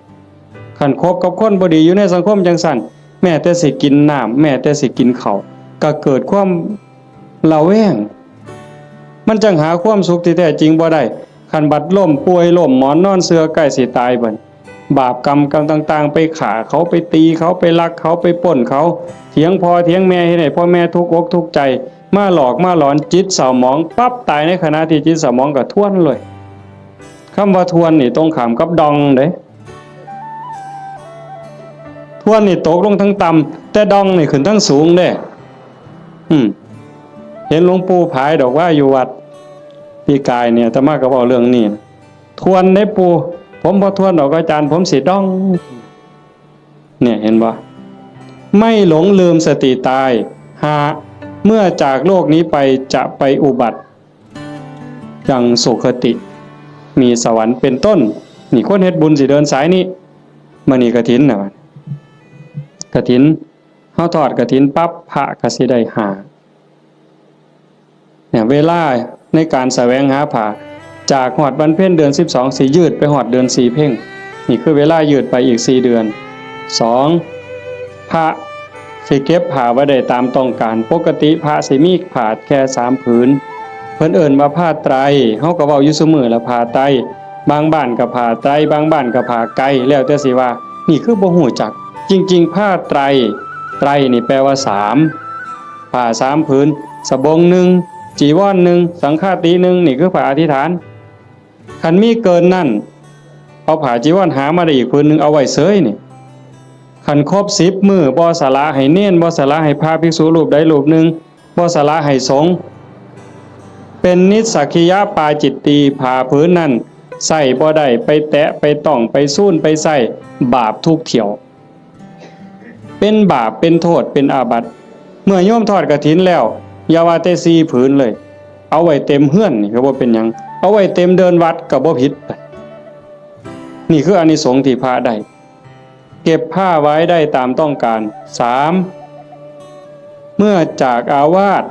Speaker 1: คันคบกับคนบ่ดีอยู่ในสังคมจังซั่นแม้แต่สิกินน้ำแม้แต่สิกินข้าวก็เกิดความระแวงมันจังหาความสุขที่แท้จริงบ่ได้คันบัดล้มป่วยล้มหมอนนอนเสือใกล้สิตายบัดบาปกรรมต่างๆไปฆ่าเขาไปตีเขาไปลักเขาไปปล้นเขาเถียงพ่อเถียงแม่เฮ็ดให้พ่อแม่ทุกข์อกทุกข์ใจมาหลอกมาหลอนจิตเศร้าหมองปั๊บตายในขณะที่จิตเศร้าหมองก็ทวนเลยคำว่าทวนนี่ตรงข้ามกับดองเด้ทวนนี่ตกลงทั้งต่ำแต่ดองนี่ขึ้นทั้งสูงเด้เห็นหลวงปู่ผายดอกว่าอยู่วัดพี่กายเนี่ยอาตมาก็บอกเรื่องนี้ทวนได้ปู่ผมบ่ทวนดอกอาจารย์ผมสิดองเนี่ยเห็นบ่ไม่หลงลืมสติตายหาเมื่อจากโลกนี้ไปจะไปอุบัติยังสุคติมีสวรรค์เป็นต้นนี่คนเฮ็ดบุญสิเดินสายนี้มื้อนี้กฐินน่ะกฐินเฮาทอดกฐินปั๊บพระก็สิได้หาเนี่ยเวลาในการแสวงหาผ้าจากฮอดวันเพ็ญเดือน12สิยืดไปฮอดเดือน4เพ่งนี่คือเวลายืดไปอีก4เดือน2พระสิเก็บผ้าไว้ได้ตามต้องการปกติพระสิมีผ้าแค่3ผืนเพิ่นเอิ้นว่าผ้าไตรเฮาก็เว้าอยู่ซุมื้อละผ้าไตรบางบ้านก็ผ้าไตรบางบ้านก็ผ้าไกแล้วแต่สิว่านี่คือบ่ฮู้จักจริงๆผ้าไตรไตรนี่แปลว่า3ผ้า3ผืนสบง1จีวร1สังฆาติ1นี่คือผ้าอธิษฐานคันมีเกินนั่นเอาผ้าจีวรหามาได้อีกผืนนึงเอาไว้เสยนี่คันครบ10มื้อบ่สละให้เน้นบ่สละให้พระภิกษุรูปใดรูปหนึ่งบ่สละให้สงฆ์เป็นนิสสักขิยปาจิตตีผ้าผืนนั้นใส่บ่ได้ไปแตะไปต้องไปสู้นไปใส่บาปทุกเที่ยวเป็นบาปเป็นโทษเป็นอาบัติเมื่อโยมทอดกฐินแล้วอย่าว่าแต่4ผืนเลยเอาไว้เต็มเฮือนนี่ก็บ่เป็นหยังเอาไว้เต็มเดินวัดก็บ่ผิดนี่คืออานิสงส์ที่พระได้เก็บผ้าไว้ได้ตามต้องการ3เมื่อจากอาวาส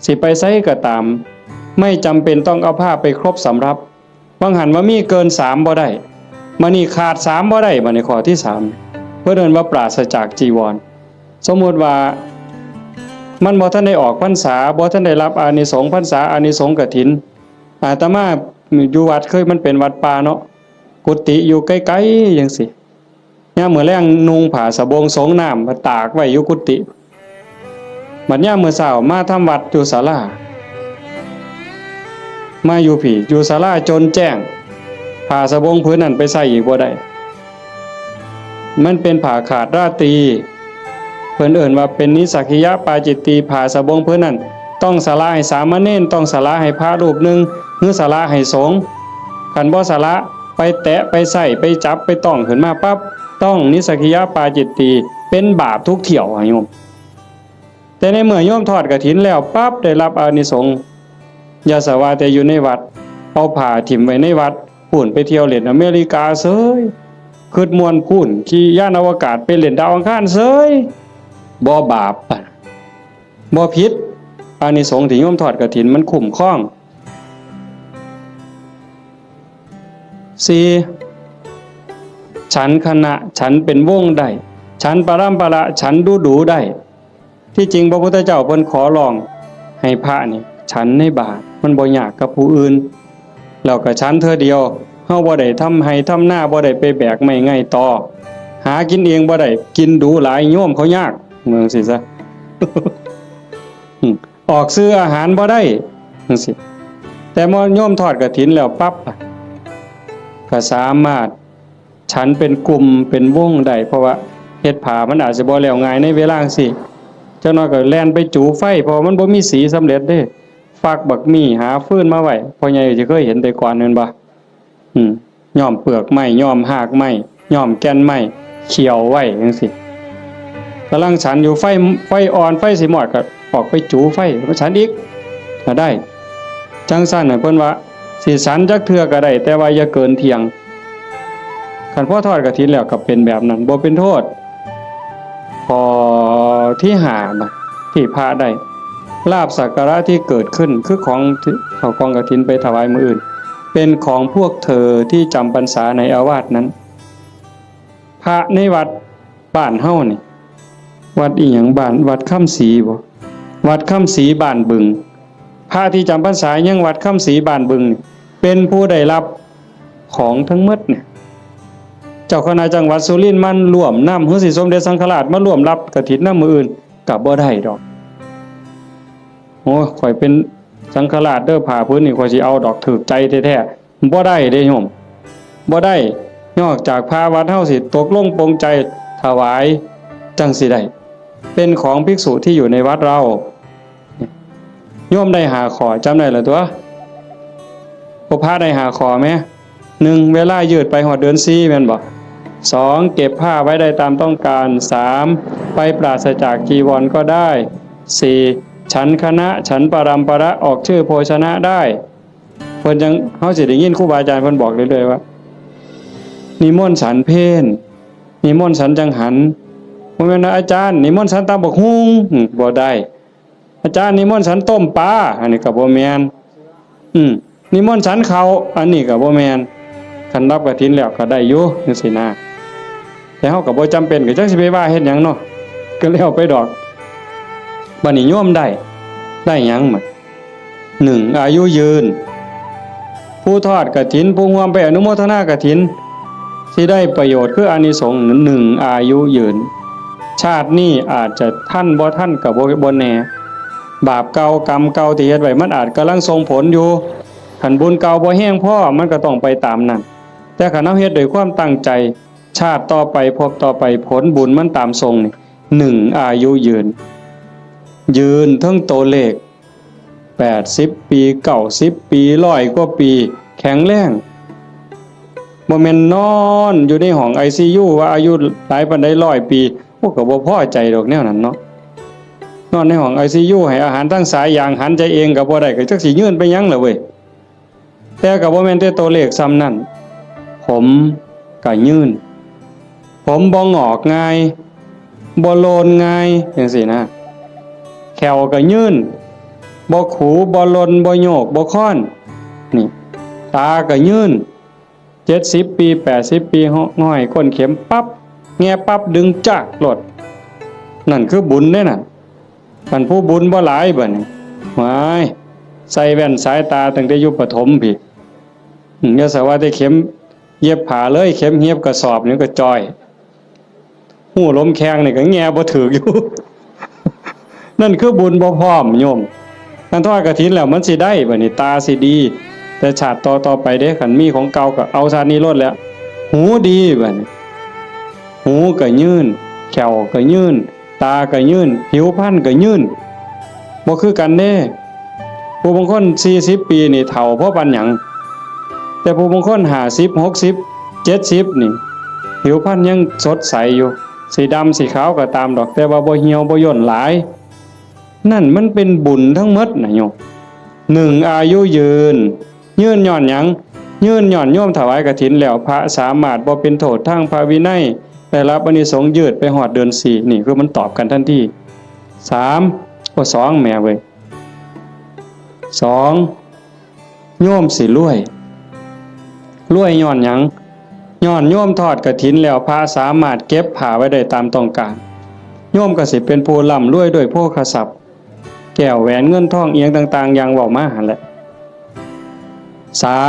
Speaker 1: สิไปไสก็ตามไม่จำเป็นต้องเอาผ้าไปครบสำรับบางหันว่ามีเกิน3บ่ได้มานี่ขาด3บ่ได้มาในข้อที่3เพื่อเดินว่าปราศจากจีวรสมมุติว่ามันบ่ทันได้ออกพรรษาบ่ทันได้รับอานิสงส์พรรษาอานิสงส์กฐินอาตมาอยู่วัดเคยมันเป็นวัดป่าเนาะกุฏิอยู่ไกลๆจังซี่ยามมื้อแลงนุ่งผ้าสบงสงน้ำมาตากไว้อยู่กุฏิบัดยามมื้อเช้ามาทำวัดอยู่ศาลามาอยู่ผีอยู่ศาลาจนแจ้งผ้าสบงผืนนั้นไปใส่อีกบ่ได้มันเป็นผ้าขาดราตรีเพิ่นเอิ้นว่าเป็นนิสสักขิยปาจิตตีผ้าสบงผืนนั้นต้องสละให้สามเณรต้องสละให้พระรูปหนึ่งหรือสละให้สงฆ์คันบ่สละไปแตะไปใส่ไปจับไปต้องขึ้นมาปั๊บต้องนิสสักขิยปาจิตตีเป็นบาปทุกเที่ยวโยมแต่ในเมื่อโยมทอดกฐินแล้วปั๊บได้รับอานิสงส์อย่าสว่าแต่อยู่ในวัดเอาผ้าถิ่มไว้ในวัดพูนไปเที่ยวเล่นอเมริกาเสยคิดม่วนพูนขี่ยานอวกาศไปเล่นดาวอังคารเสยบ่บาปบ่ผิดอานิสงส์ที่โยมทอดกฐินมันคุ้มครอง4 ฉันคณะฉันเป็นวงได้ฉันปรัมประฉันดูได้ที่จริงพระพุทธเจ้าเพิ่นขอร้องให้พระนี่ฉันในบาตรมันบ่ยากกับผู้อื่นแล้วก็ฉันเธอเดียวเฮาบ่ได้ทำให้ทำหน้าบ่ได้ไปแบกไม่ง่ายต่อหากินเองบ่ได้กินดูหลายโยมเขายากเมืองสิซะ ออกซื้ออาหารบ่ได้จังซี่แต่มอโยมทอดกฐินแล้วปั๊บก็สามารถฉันเป็นกลุ่มเป็นวงได้เพราะว่าเฮ็ดผ้ามันอาจจะบ่แล้วง่ายในเวลาจังซี่เจ้าน้อยก็แล่นไปจูไฟเพราะมันบ่มีสีสำเร็จเด้ฟักบักมี่หาฟืนมาไว้พ่อใหญ่สิเคยเห็นแต่ก่อนแม่นบ่ย้อมเปลือกไม้ย้อมหากไม้ย้อมแก่นไม้เขี่ยวไว้จังซี่กำลังฉันอยู่ไฟอ่อนไฟสิหมอดก็ออกไปจูไฟมาฉันอีกก็ได้จังซั่นน่ะเพิ่นว่าสิฉันจักเทื่อก็ได้แต่ว่าอย่าเกินเที่ยงคันพ่อทอดกฐินแล้วก็เป็นแบบนั้นบ่เป็นโทษพอที่หาน่ะที่พระได้ลาภสักการะที่เกิดขึ้นคือของเอาของกฐินไปถวายมื้ออื่นเป็นของพวกเธอที่จำพรรษาในอาวาสนั้นพระในวัดบ้านเฮานี่วัดอีหยังบ้านวัดค่ำศรีบ่วัดค่ำศรีบ้านบึงพระที่จำพรรษายังวัดค่ำศรีบ้านบึงเป็นผู้ได้รับของทั้งหมดเนี่ยเจ้าคณะจังหวัดสุรินทร์มันร่วมนำคือสิสมเด็จสังฆราชมาร่วมรับกฐินนำมื้ออื่นก็บ่ได้ดอกโอ้ข่อยเป็นสังฆราชเด้อผ้าพื้นนี่ข่อยสิเอาดอกถูกใจแท้ๆบ่ได้เด้โยมบ่ได้นอกจากพระวัดเฮาสิตกลงปรงใจถวายจังสิได้เป็นของภิกษุที่อยู่ในวัดเราโยมได้หาขอจำได้เหรอตัวพระได้หาขอไหม1เวลายืดไปหอดเดือน4แม่นบ่2เก็บผ้าไว้ได้ตามต้องการ3ไปปราศจากจีวรก็ได้4ฉันคณะฉันปรัมประออกชื่อโภชนะได้เพิ่นจังเฮาสิได้ยินครูบาอาจารย์เพิ่นบอกเรื่อยๆว่านิมนต์ฉันเพลนิมนต์ฉันจังหันบ่แม่นอาจารย์นิมนต์ฉันตำบักหุ่งบ่ได้อาจารย์นิมนต์ฉันต้มปลาอันนี้ก็บ่แม่นนิมนต์ฉันข้าวอันนี้ก็บ่แม่นคันรับกฐินแล้วก็ได้อยู่จังซี่นะแต่เฮาก็บ่จำเป็นก็จังสิไปว่าเฮ็ดหยังเนาะก็แล้วไปดอกบัดนี้โยมได้หยังหมด1อายุยืนผู้ทอดกฐินผู้ร่วมไปอนุโมทนากฐินสิได้ประโยชน์คืออานิสงส์1อายุยืนชาตินี้อาจจะท่านบ่ท่านก็บ่แน่บาปเก่ากรรมเก่าที่เฮ็ดไว้มันอาจกำลังส่งผลอยู่คันบุญเก่าบ่แห้งพอมันก็ต้องไปตามนั้นแต่คันเฮาเฮ็ดด้วยความตั้งใจชาติต่อไปพบต่อไปผลบุญมันตามทรงนี่1อายุยืนทั้งตัวเลข80ปี90ปี100กว่าปีแข็งแรงบ่แม่นนอนอยู่ในห้อง ICU ว่าอายุหลายปานใด100ปีโอ้ก็บ่พอใจดอกแนวนั้นเนาะนอนในห้อง ICU ให้อาหารทั้งสายอย่างหันใจเองก็บ่ได้ก็จักสิยืนไปหยังล่ะเว้ยแต่ก็บ่แม่นแต่ตัวเลขซ้ำนั้นผมก็ยืนผมบ่งอกง่ายบ่โลนง่ายจังซี่นะแขวก็ยืนบ่ขูบ่ลนบ่โยกบ่ค้อนนี่ตาก็ยืน70ปี80ปีห้อยก้นเข็มปั๊บแงปั๊บดึงจักรถนั่นคือบุญเด้นั่นคันผู้บุญบ่หลายบัดนี้ว้ายใส่แว่นสายตาตั้งแต่อยู่ประถมพี่อย่าสว่าแต่เข็มเย็บผ้าเลยเข็มเย็บกระสอบนี่ก็จ้อยหูล้มแข้งนี่ก็แงบ่ถึกอยู่ นั่นคือบุญบ่พร้อมโยมคันทอดกฐินแล้วมันสิได้บัดนี้ตาสิดีแต่ชาติต่อไปเด้คันมีของเก่าก็เอาชาตินี้ลดแล้วหูดีบัดนี้หูก็ยืนแขวก็ยืนตาก็ยืนผิวพรรณก็ยืนบ่คือกันเด้ผู้บางคน40ปีนี่เฒ่าเพราะปานหยังแต่ผู้บางคน50 60 70นี่ผิวพรรณยังสดใสอยู่สีดำสีขาวก็ตามดอกแต่ว่าบ่เหี่ยวบ่ย่นหลายนั่นมันเป็นบุญทั้งหมดน่ะโยม1อายุยืนย้อนหยังยืนย้อนโยมถวายกฐินแล้วพระสามารถบ่เป็นโทษทางพระวินัยได้รับอานิสงส์ยืดไปฮอดเดือน4นี่คือมันตอบกันทันที3ก็2แม่เว้ย2โยมสิรวยย้อนหยัง ย้อนโยมทอดกฐินแล้วพระสามารถเก็บผ้าไว้ได้ตามต้องการโยมก็สิเป็นผู้ร่ำรวยด้วยโภคทรัพย์แก้วแหวนเงินทองเอียงต่างๆอย่างเว้ามาหั่นแหละ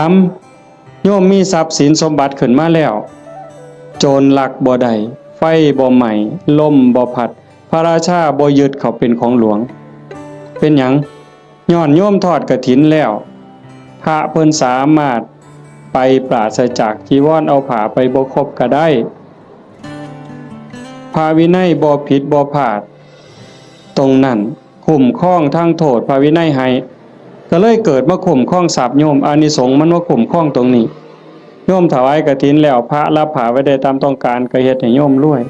Speaker 1: 3โยมมีทรัพย์สินสมบัติขึ้นมาแล้วโจรลักบ่ได้ไฟบ่ไหม้ลมบ่พัดพระราชาบ่ยึดเขาเป็นของหลวงเป็นหยังย้อนโยมทอดกฐินแล้วพระเพิ่นสามารถไปปราศจากจีวรเอาผ้าไปบ่ครบก็ได้พระวินัยบ่ผิดบ่พลาดตรงนั้นคุ้มครองทางโทษพระวินัยให้ก็เลยเกิดมาคุ้มครองทรัพย์โยมอานิสงส์มันว่าคุ้มครองตรงนี้โยมถวายกฐินแล้วพระรับผ้าไว้ได้ตามต้องการก็เฮ็ดให้โยมรวย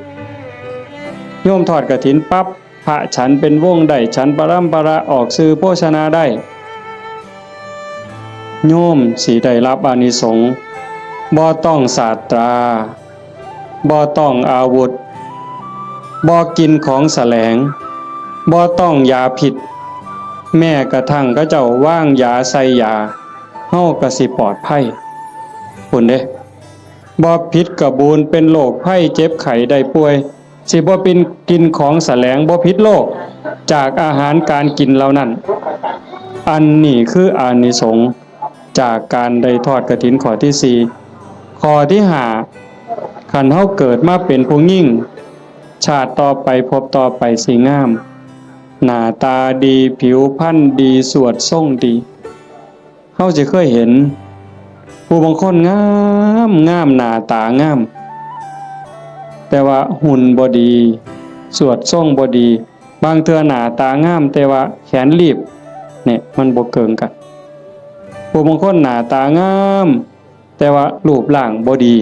Speaker 1: 4โยมทอดกฐินปั๊บพระฉันเป็นวงได้ฉันปรัมปราออกสื่อโภชนาได้โยมสิได้รับอานิสงส์บ่ต้องศาสตราบ่ต้องอาวุธบ่กินของแสลงบ่ต้องยาพิษแม้กระทั่งเขาเจ้าว่างยาใส่ยาเฮาก็สิปลอดภัยพุ่นเด้บ่ผิดกระบูนเป็นโรคภัยเจ็บไข้ได้ป่วยสิบ่เป็นกินของแสลงบ่ผิดโรคจากอาหารการกินเหล่านั้นอันนี้คืออานิสงส์จากการได้ทอดกฐินข้อที่4ข้อที่5คันเฮาเกิดมาเป็นผู้หญิงชาติต่อไปพบต่อไปสิงามหน้าตาดีผิวพรรณดีสวดทรงดีเฮาสิเคยเห็นผู้บางคนงามงามหน้าตางามแต่ว่าหุ่นบ่ดีสวดทรงบ่ดีบางเทื่อหน้าตางามแต่ว่าแขนรีบเนี่ยมันบ่เกินกันผู้บางคนหน้าตางามแต่ว่ารูปร่างบ่ดี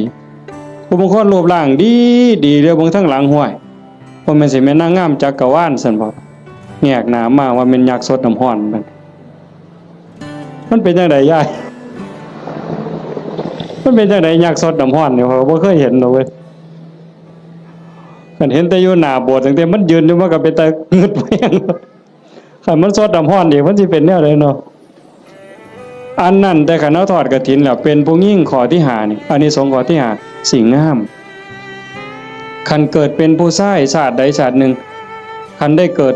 Speaker 1: ผู้บางคนรูปร่างดีดีเด้อเบิ่งทั้งหลังห้วยบ่แม่นสิแม่นนางงามจักรวาลซั่นบ่แงกหน้ามาว่าแม่นยักษ์สดน้ำร้อนมันเป็นจังได๋ยายมันเป็นจังได๋ยักษ์สดน้ำร้อนเนี่ยผมบ่เคยเห็นดอกเว้ยคันเห็นแต่อยู่หน้าโบสถ์ตั้งแต่มันยืนอยู่มันก็เป็นตาเงึดแม่งคันมันสดน้ำร้อนนี่มันสิเป็นแนวใดเนาะอันนั้นแต่คันเอาทอดกฐินแล้วเป็นผู้หญิงข้อที่5นี่อานิสงส์ข้อที่5สิงามคันเกิดเป็นผู้ชายชาติใดชาติหนึ่งคันได้เกิด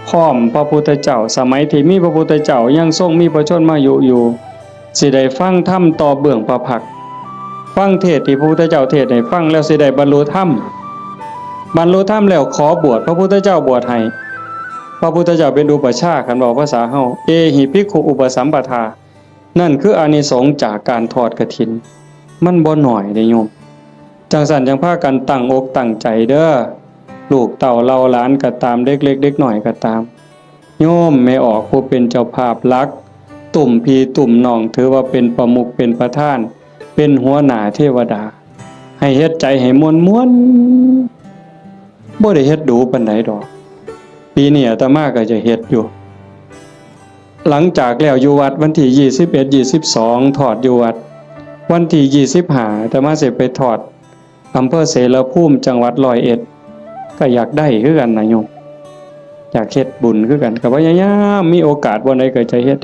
Speaker 1: พร้อมพระพุทธเจ้าสมัยที่มีพระพุทธเจ้ายังทรงมีพระชนมายุอยู่สิได้ฟังธรรมต่อเบื้องพระพักตร์ฟังเทศน์ที่พระพุทธเจ้าเทศน์ให้ฟังแล้วสิได้บรรลุธรรมแล้วขอบวชพระพุทธเจ้าบวชให้พระพุทธเจ้าเป็นอุปชฌาย์คันบอกภาษาเฮาเอหิภิกขุอุปสัมปทานั่นคืออานิสงส์จากการทอดกฐินมันบ่น้อยเด้โยมจังซั่นจังพากันตั้งอกตั้งใจเด้อลูกเต่าเราหลานก็ตามเด็กเล็กเด็กน้อยก็ตามโยมแม่ออกผู้เป็นเจ้าภาพหลักตุ่มพี่ตุ่มน้องถือว่าเป็นประมุขเป็นประธานเป็นหัวหน้าเทวดาให้เฮ็ดใจให้ม่วนๆบ่ได้เฮ็ดดูปานใดดอกปีนี้อาตมาก็จะเฮ็ดอยู่หลังจากแล้วอยู่วัดวันที่21 22ทอดอยู่วัดวันที่25อาตมาสิไปทอดอำเภอเสรภูมิจังหวัด101ก็อยากได้คือกันนะโยมอยากเฮ็ดบุญคือกันก็พยายามมีโอกาสบ่ใดก็จะเฮ็ด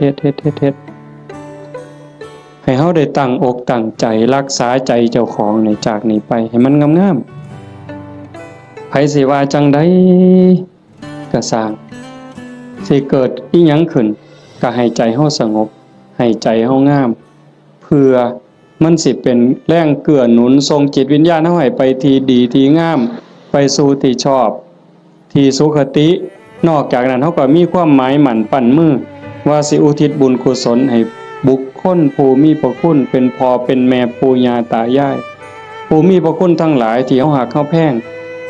Speaker 1: ให้เฮาได้ตั้งอกตั้งใจรักษาใจเจ้าของในจากนี้ไปให้มันงามๆไผสิว่าจังได๋ก็สร้างสิเกิดอีหยังขึ้นก็ให้ใจเฮาสงบให้ใจเฮางามเพื่อมันสิเป็นแรงเกื้อหนุนทรงจิตวิญญาณเฮาให้ไปที่ดีที่งามไปสู่ที่ชอบที่สุขตินอกจากนั้นเฮาก็มีความหมายหมั่นปั้นมือว่าสิอุทิศบุญกุศลให้บุคคลผู้มีพระคุณเป็นพ่อเป็นแม่ปู่ย่าตายายผู้มีพระคุณทั้งหลายที่เฮาหักเฮาแพง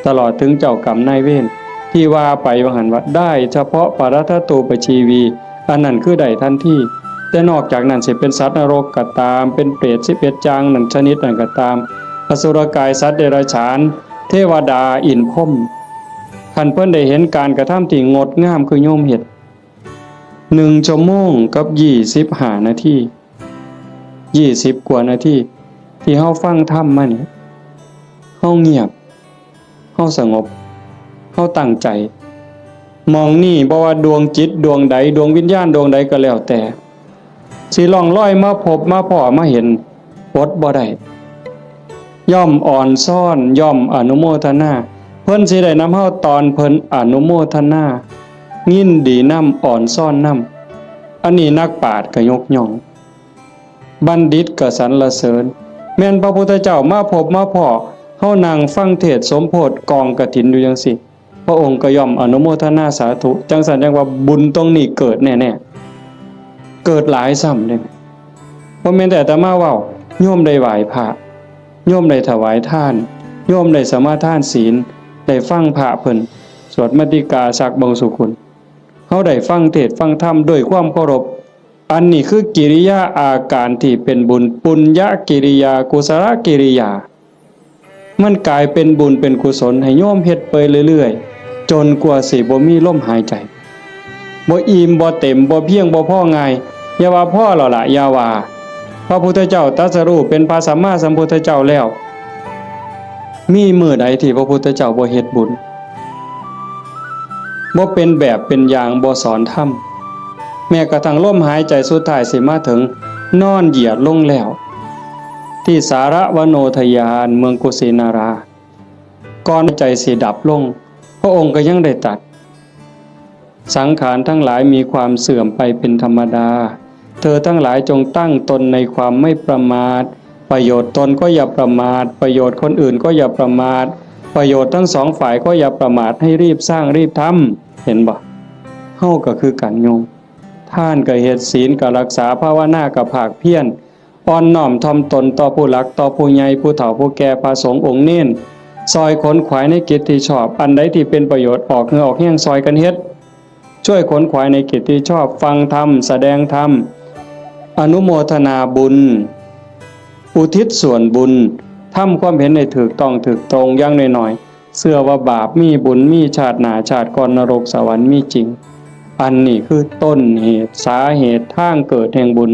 Speaker 1: ตลอดถึงเจ้ากรรมนายเวรที่ว่าไปว่าหันว่าได้เฉพาะปรัตถตูปชีวีอันนั้นคือได้ทันทีแต่นอกจากนั้นสิเป็นสัตว์นรกก็ตามเป็นเปรต11จางนั่นชนิดนั่นก็ตามอสุรกายสัตว์เดรัจฉานเทวดาอินทร์พรหมคันเพิ่นได้เห็นการกระทำที่งดงามคือโยมเฮ็ด1 ชั่วโมงกับ25 นาที20 กว่านาทีที่เฮาฟังธรรมมานี่เฮาเงียบเฮาสงบเฮาตั้งใจมองนี่บ่ว่าดวงจิตดวงใดดวงวิญญาณดวงใดก็แล้วแต่สิล่องลอยมาพบมาพ้อมาเห็น อดบ่ได้ย่อมอ่อนซ่อนย่อมอนุโมทนาเพิ่นสิได้นำเฮาตอนเพิ่นอนุโมทนายินดีนำอ่อนซ่อนนำอันนี้นักปราชญ์ก็ยกย่องบัณฑิตก็สรรเสริญแม่นพระพุทธเจ้ามาพบมาพ้อเฮานั่งฟังเทศน์สมโภชกองกฐินอยู่จังซี่พระองค์ก็ย่อมอนุโมทนาสาธุจังซั่นจังว่าบุญตรงนี้เกิดแน่ๆเกิดหลายซ้ำเด้บ่แม่นแต่อาตมาเว้าโยมได้ไหว้พระโยมได้ถวายทานโยมได้สมาทานศีลได้ฟังพระเพิ่นสวดมติกาสักบงสุคุณเฮาได้ฟังเทศน์ฟังธรรมด้วยความเคารพอันนี้คือกิริยาอาการที่เป็นบุญปุญญกิริยากุศลกิริยามันกลายเป็นบุญเป็นกุศลให้โยมเฮ็ดไปเรื่อยๆจนกว่าสิบ่มีลมหายใจบ่อิ่มบ่เต็มบ่เพียงบ่พอง่ายอย่าว่าพอแล้วล่ะอย่าว่าพระพุทธเจ้าตรัสรู้เป็นพระสัมมาสัมพุทธเจ้าแล้วมีมื้อใดที่พระพุทธเจ้าบ่เฮ็ดบุญบ่เป็นแบบเป็นอย่างบ่สอนธรรมแม้กระทั่งลมหายใจสุดท้ายสิมาถึงนอนเหยียดลงแล้วที่สารวโนทยานเมืองกุสินาราก่อนใจสิดับลงพระองค์ก็ยังได้ตรัสสังขารทั้งหลายมีความเสื่อมไปเป็นธรรมดาเธอทั้งหลายจงตั้งตนในความไม่ประมาทประโยชน์ตนก็อย่าประมาทประโยชน์คนอื่นก็อย่าประมาทประโยชน์ทั้งสองฝ่ายก็อย่าประมาทให้รีบสร้างรีบทำเห็นบ่เฮาก็คือกันโยมท่านก็เฮ็ดศีลก็รักษาภาวนาก็ภาคเพียรอ่อนน้อมถ่อมตนต่อผู้หลักต่อผู้ใหญ่ผู้เฒ่าผู้แก่พระสงฆ์องค์เน้นซอยขนขวายในกิจที่ชอบอันใดที่เป็นประโยชน์ออกเหงื่อออกแห้งซอยกันเฮ็ดช่วยขนขวายในกิจที่ชอบฟังธรรมแสดงธรรมอนุโมทนาบุญอุทิศส่วนบุญทำความเห็นในถูกต้องถูกตรงอย่างน้อยๆเชื่อว่าบาปมีบุญมีชาติหน้าชาติก่อนนรกสวรรค์มีจริงอันนี้คือต้นเหตุสาเหตุทางเกิดแห่งบุญ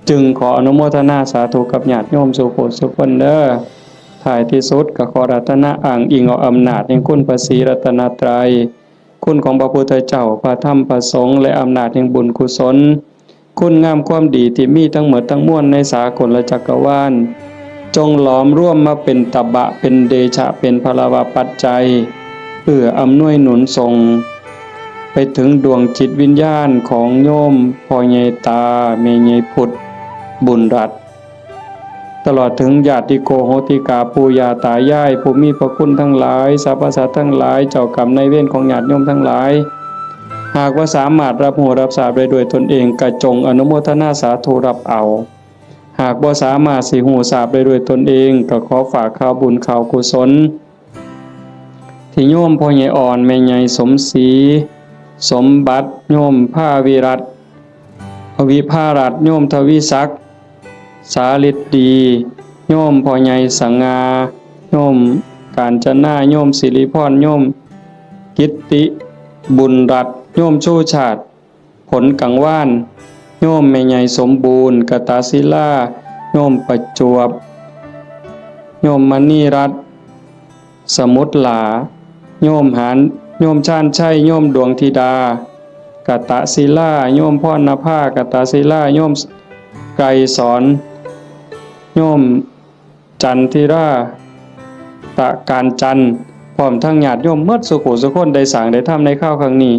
Speaker 1: จึงขออนุโมทนาสาธุกับญาติโยมสุโขสุขคนเด้อท้ายที่สุดก็ขอรัตนะอ้างอิงเอาอำนาจแห่งคุณพระศรีรัตนตรัยคุณของพระพุทธเจ้าพระธรรมพระสงฆ์และอำนาจแห่งบุญกุศลคุณงามความดีที่มีทั้งหมดทั้งมวลในสากลจักรวาลจงหลอมร่วมมาเป็นตบะเป็นเดชะเป็นพลวปัจจัยเพื่ออำนวยหนุนส่งไปถึงดวงจิตวิญญาณของโยมพ่อใหญ่ตาแม่ใหญ่พุทธบุญรัตน์ตลอดถึงญาติโกโหติกาปู่ย่าตายายผู้มีพระคุณทั้งหลายสรรพสัตว์ทั้งหลายเจ้ากรรมนายเวรของญาติโยมทั้งหลายหากว่าสามารถรับหูรับทราบได้ด้วยตนเองกระจงอนุโมทนาสาธุรับเอาหากว่าสามารถสิหูทราบได้ด้วยตนเองก็ขอฝากข่าวบุญข่าวกุศลที่โยมพ่อใหญ่อ่อนแม่ใหญ่สมศรีสมบัติโยมผ้าวิรัตวิภารัตโยมทวีศักดิ์สาลิตดีโยมพ่อใหญ่สังงาโยมกาญจนาโยมสิริพรโยมกิตติบุญรัตน์โยมชูชาติผลกังวานโยมแม่ใหญ่สมบูรณ์กตาศิลาโยมประจวบโยมมณีรัตน์สมุทรหลาโยมหานโยมชาญชัยโยมดวงธิดากตศิลาโยมพรณภากตศิลาโยมไกรสอนโยมจันทิราตะการจันพร้อมทั้งญาติโยมหมดสุขุสุคนได้สร้างได้ทำในข้าวครั้งนี้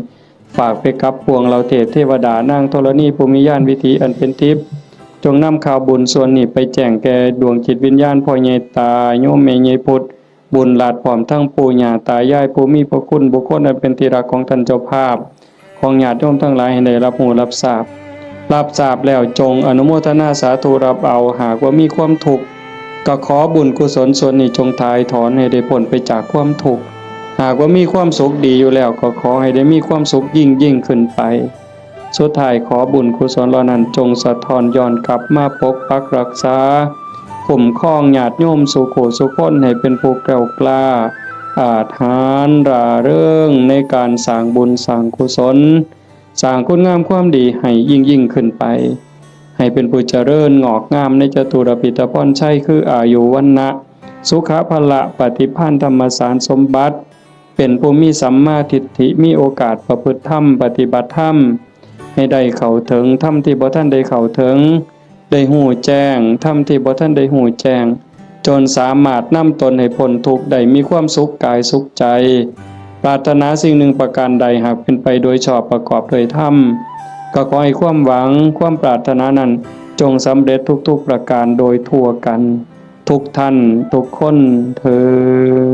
Speaker 1: ฝากไปกับพวงเราเทพเทวดานางธรณีภูมิญาณวิถีอันเป็นทิพย์จงนำข่าวบุญส่วนนี้ไปแจ้งแก่ดวงจิตวิญญาณพ่อใหญ่ตาโยมแม่ใหญ่พุทธบุญหลาดพร้อมทั้งปู่ย่าตายายผู้มีพระคุณบุคคลอันเป็นที่รักของท่านเจ้าภาพของญาติโยมทั้งหลายให้ได้รับหูรับทราบแล้วจงอนุโมทนาสาธุรับเอาหากว่ามีความทุกข์ก็ขอบุญกุศลส่วนนี้จงทายถอนให้ได้พ้นไปจากความทุกข์หากว่ามีความสุขดีอยู่แล้วก็ขอให้ได้มีความสุขยิ่งขึ้นไปสุดท้ายขอบุญกุศลเหล่านั้นจงสะท้อนย้อนกลับมาปกปักรักษาคุ้มครองญาติโยมสุโขสุคนให้เป็นผู้แกล้วกล้าอาถรรพ์ร่าเริงในการสร้างบุญสร้างกุศลสร้างคุณงามความดีให้ยิ่งขึ้นไปให้เป็นผู้เจริญงอกงามในจตุรพิธพรชัยคืออายุวันนะสุขภละปฏิภาณธรรมสารสมบัติเป็นผู้มีสัมมาทิฏฐิมีโอกาสประพฤติธรรมปฏิบัติธรรมให้ได้เข้าถึงธรรมที่บ่ทันได้เข้าถึง ได้หู้แจ้งธรรมที่บ่ทันได้หู้แจ้งจนสามารถนำตนให้พ้นทุกข์ได้มีความสุขกายสุขใจปรารถนาสิ่งหนึ่งประการใดหากเป็นไปโดยชอบประกอบโดยธรรมก็ขอให้ความหวังความปรารถนานั้นจงสำเร็จทุกๆประการโดยทั่วกันทุกท่านทุกคนเทอญ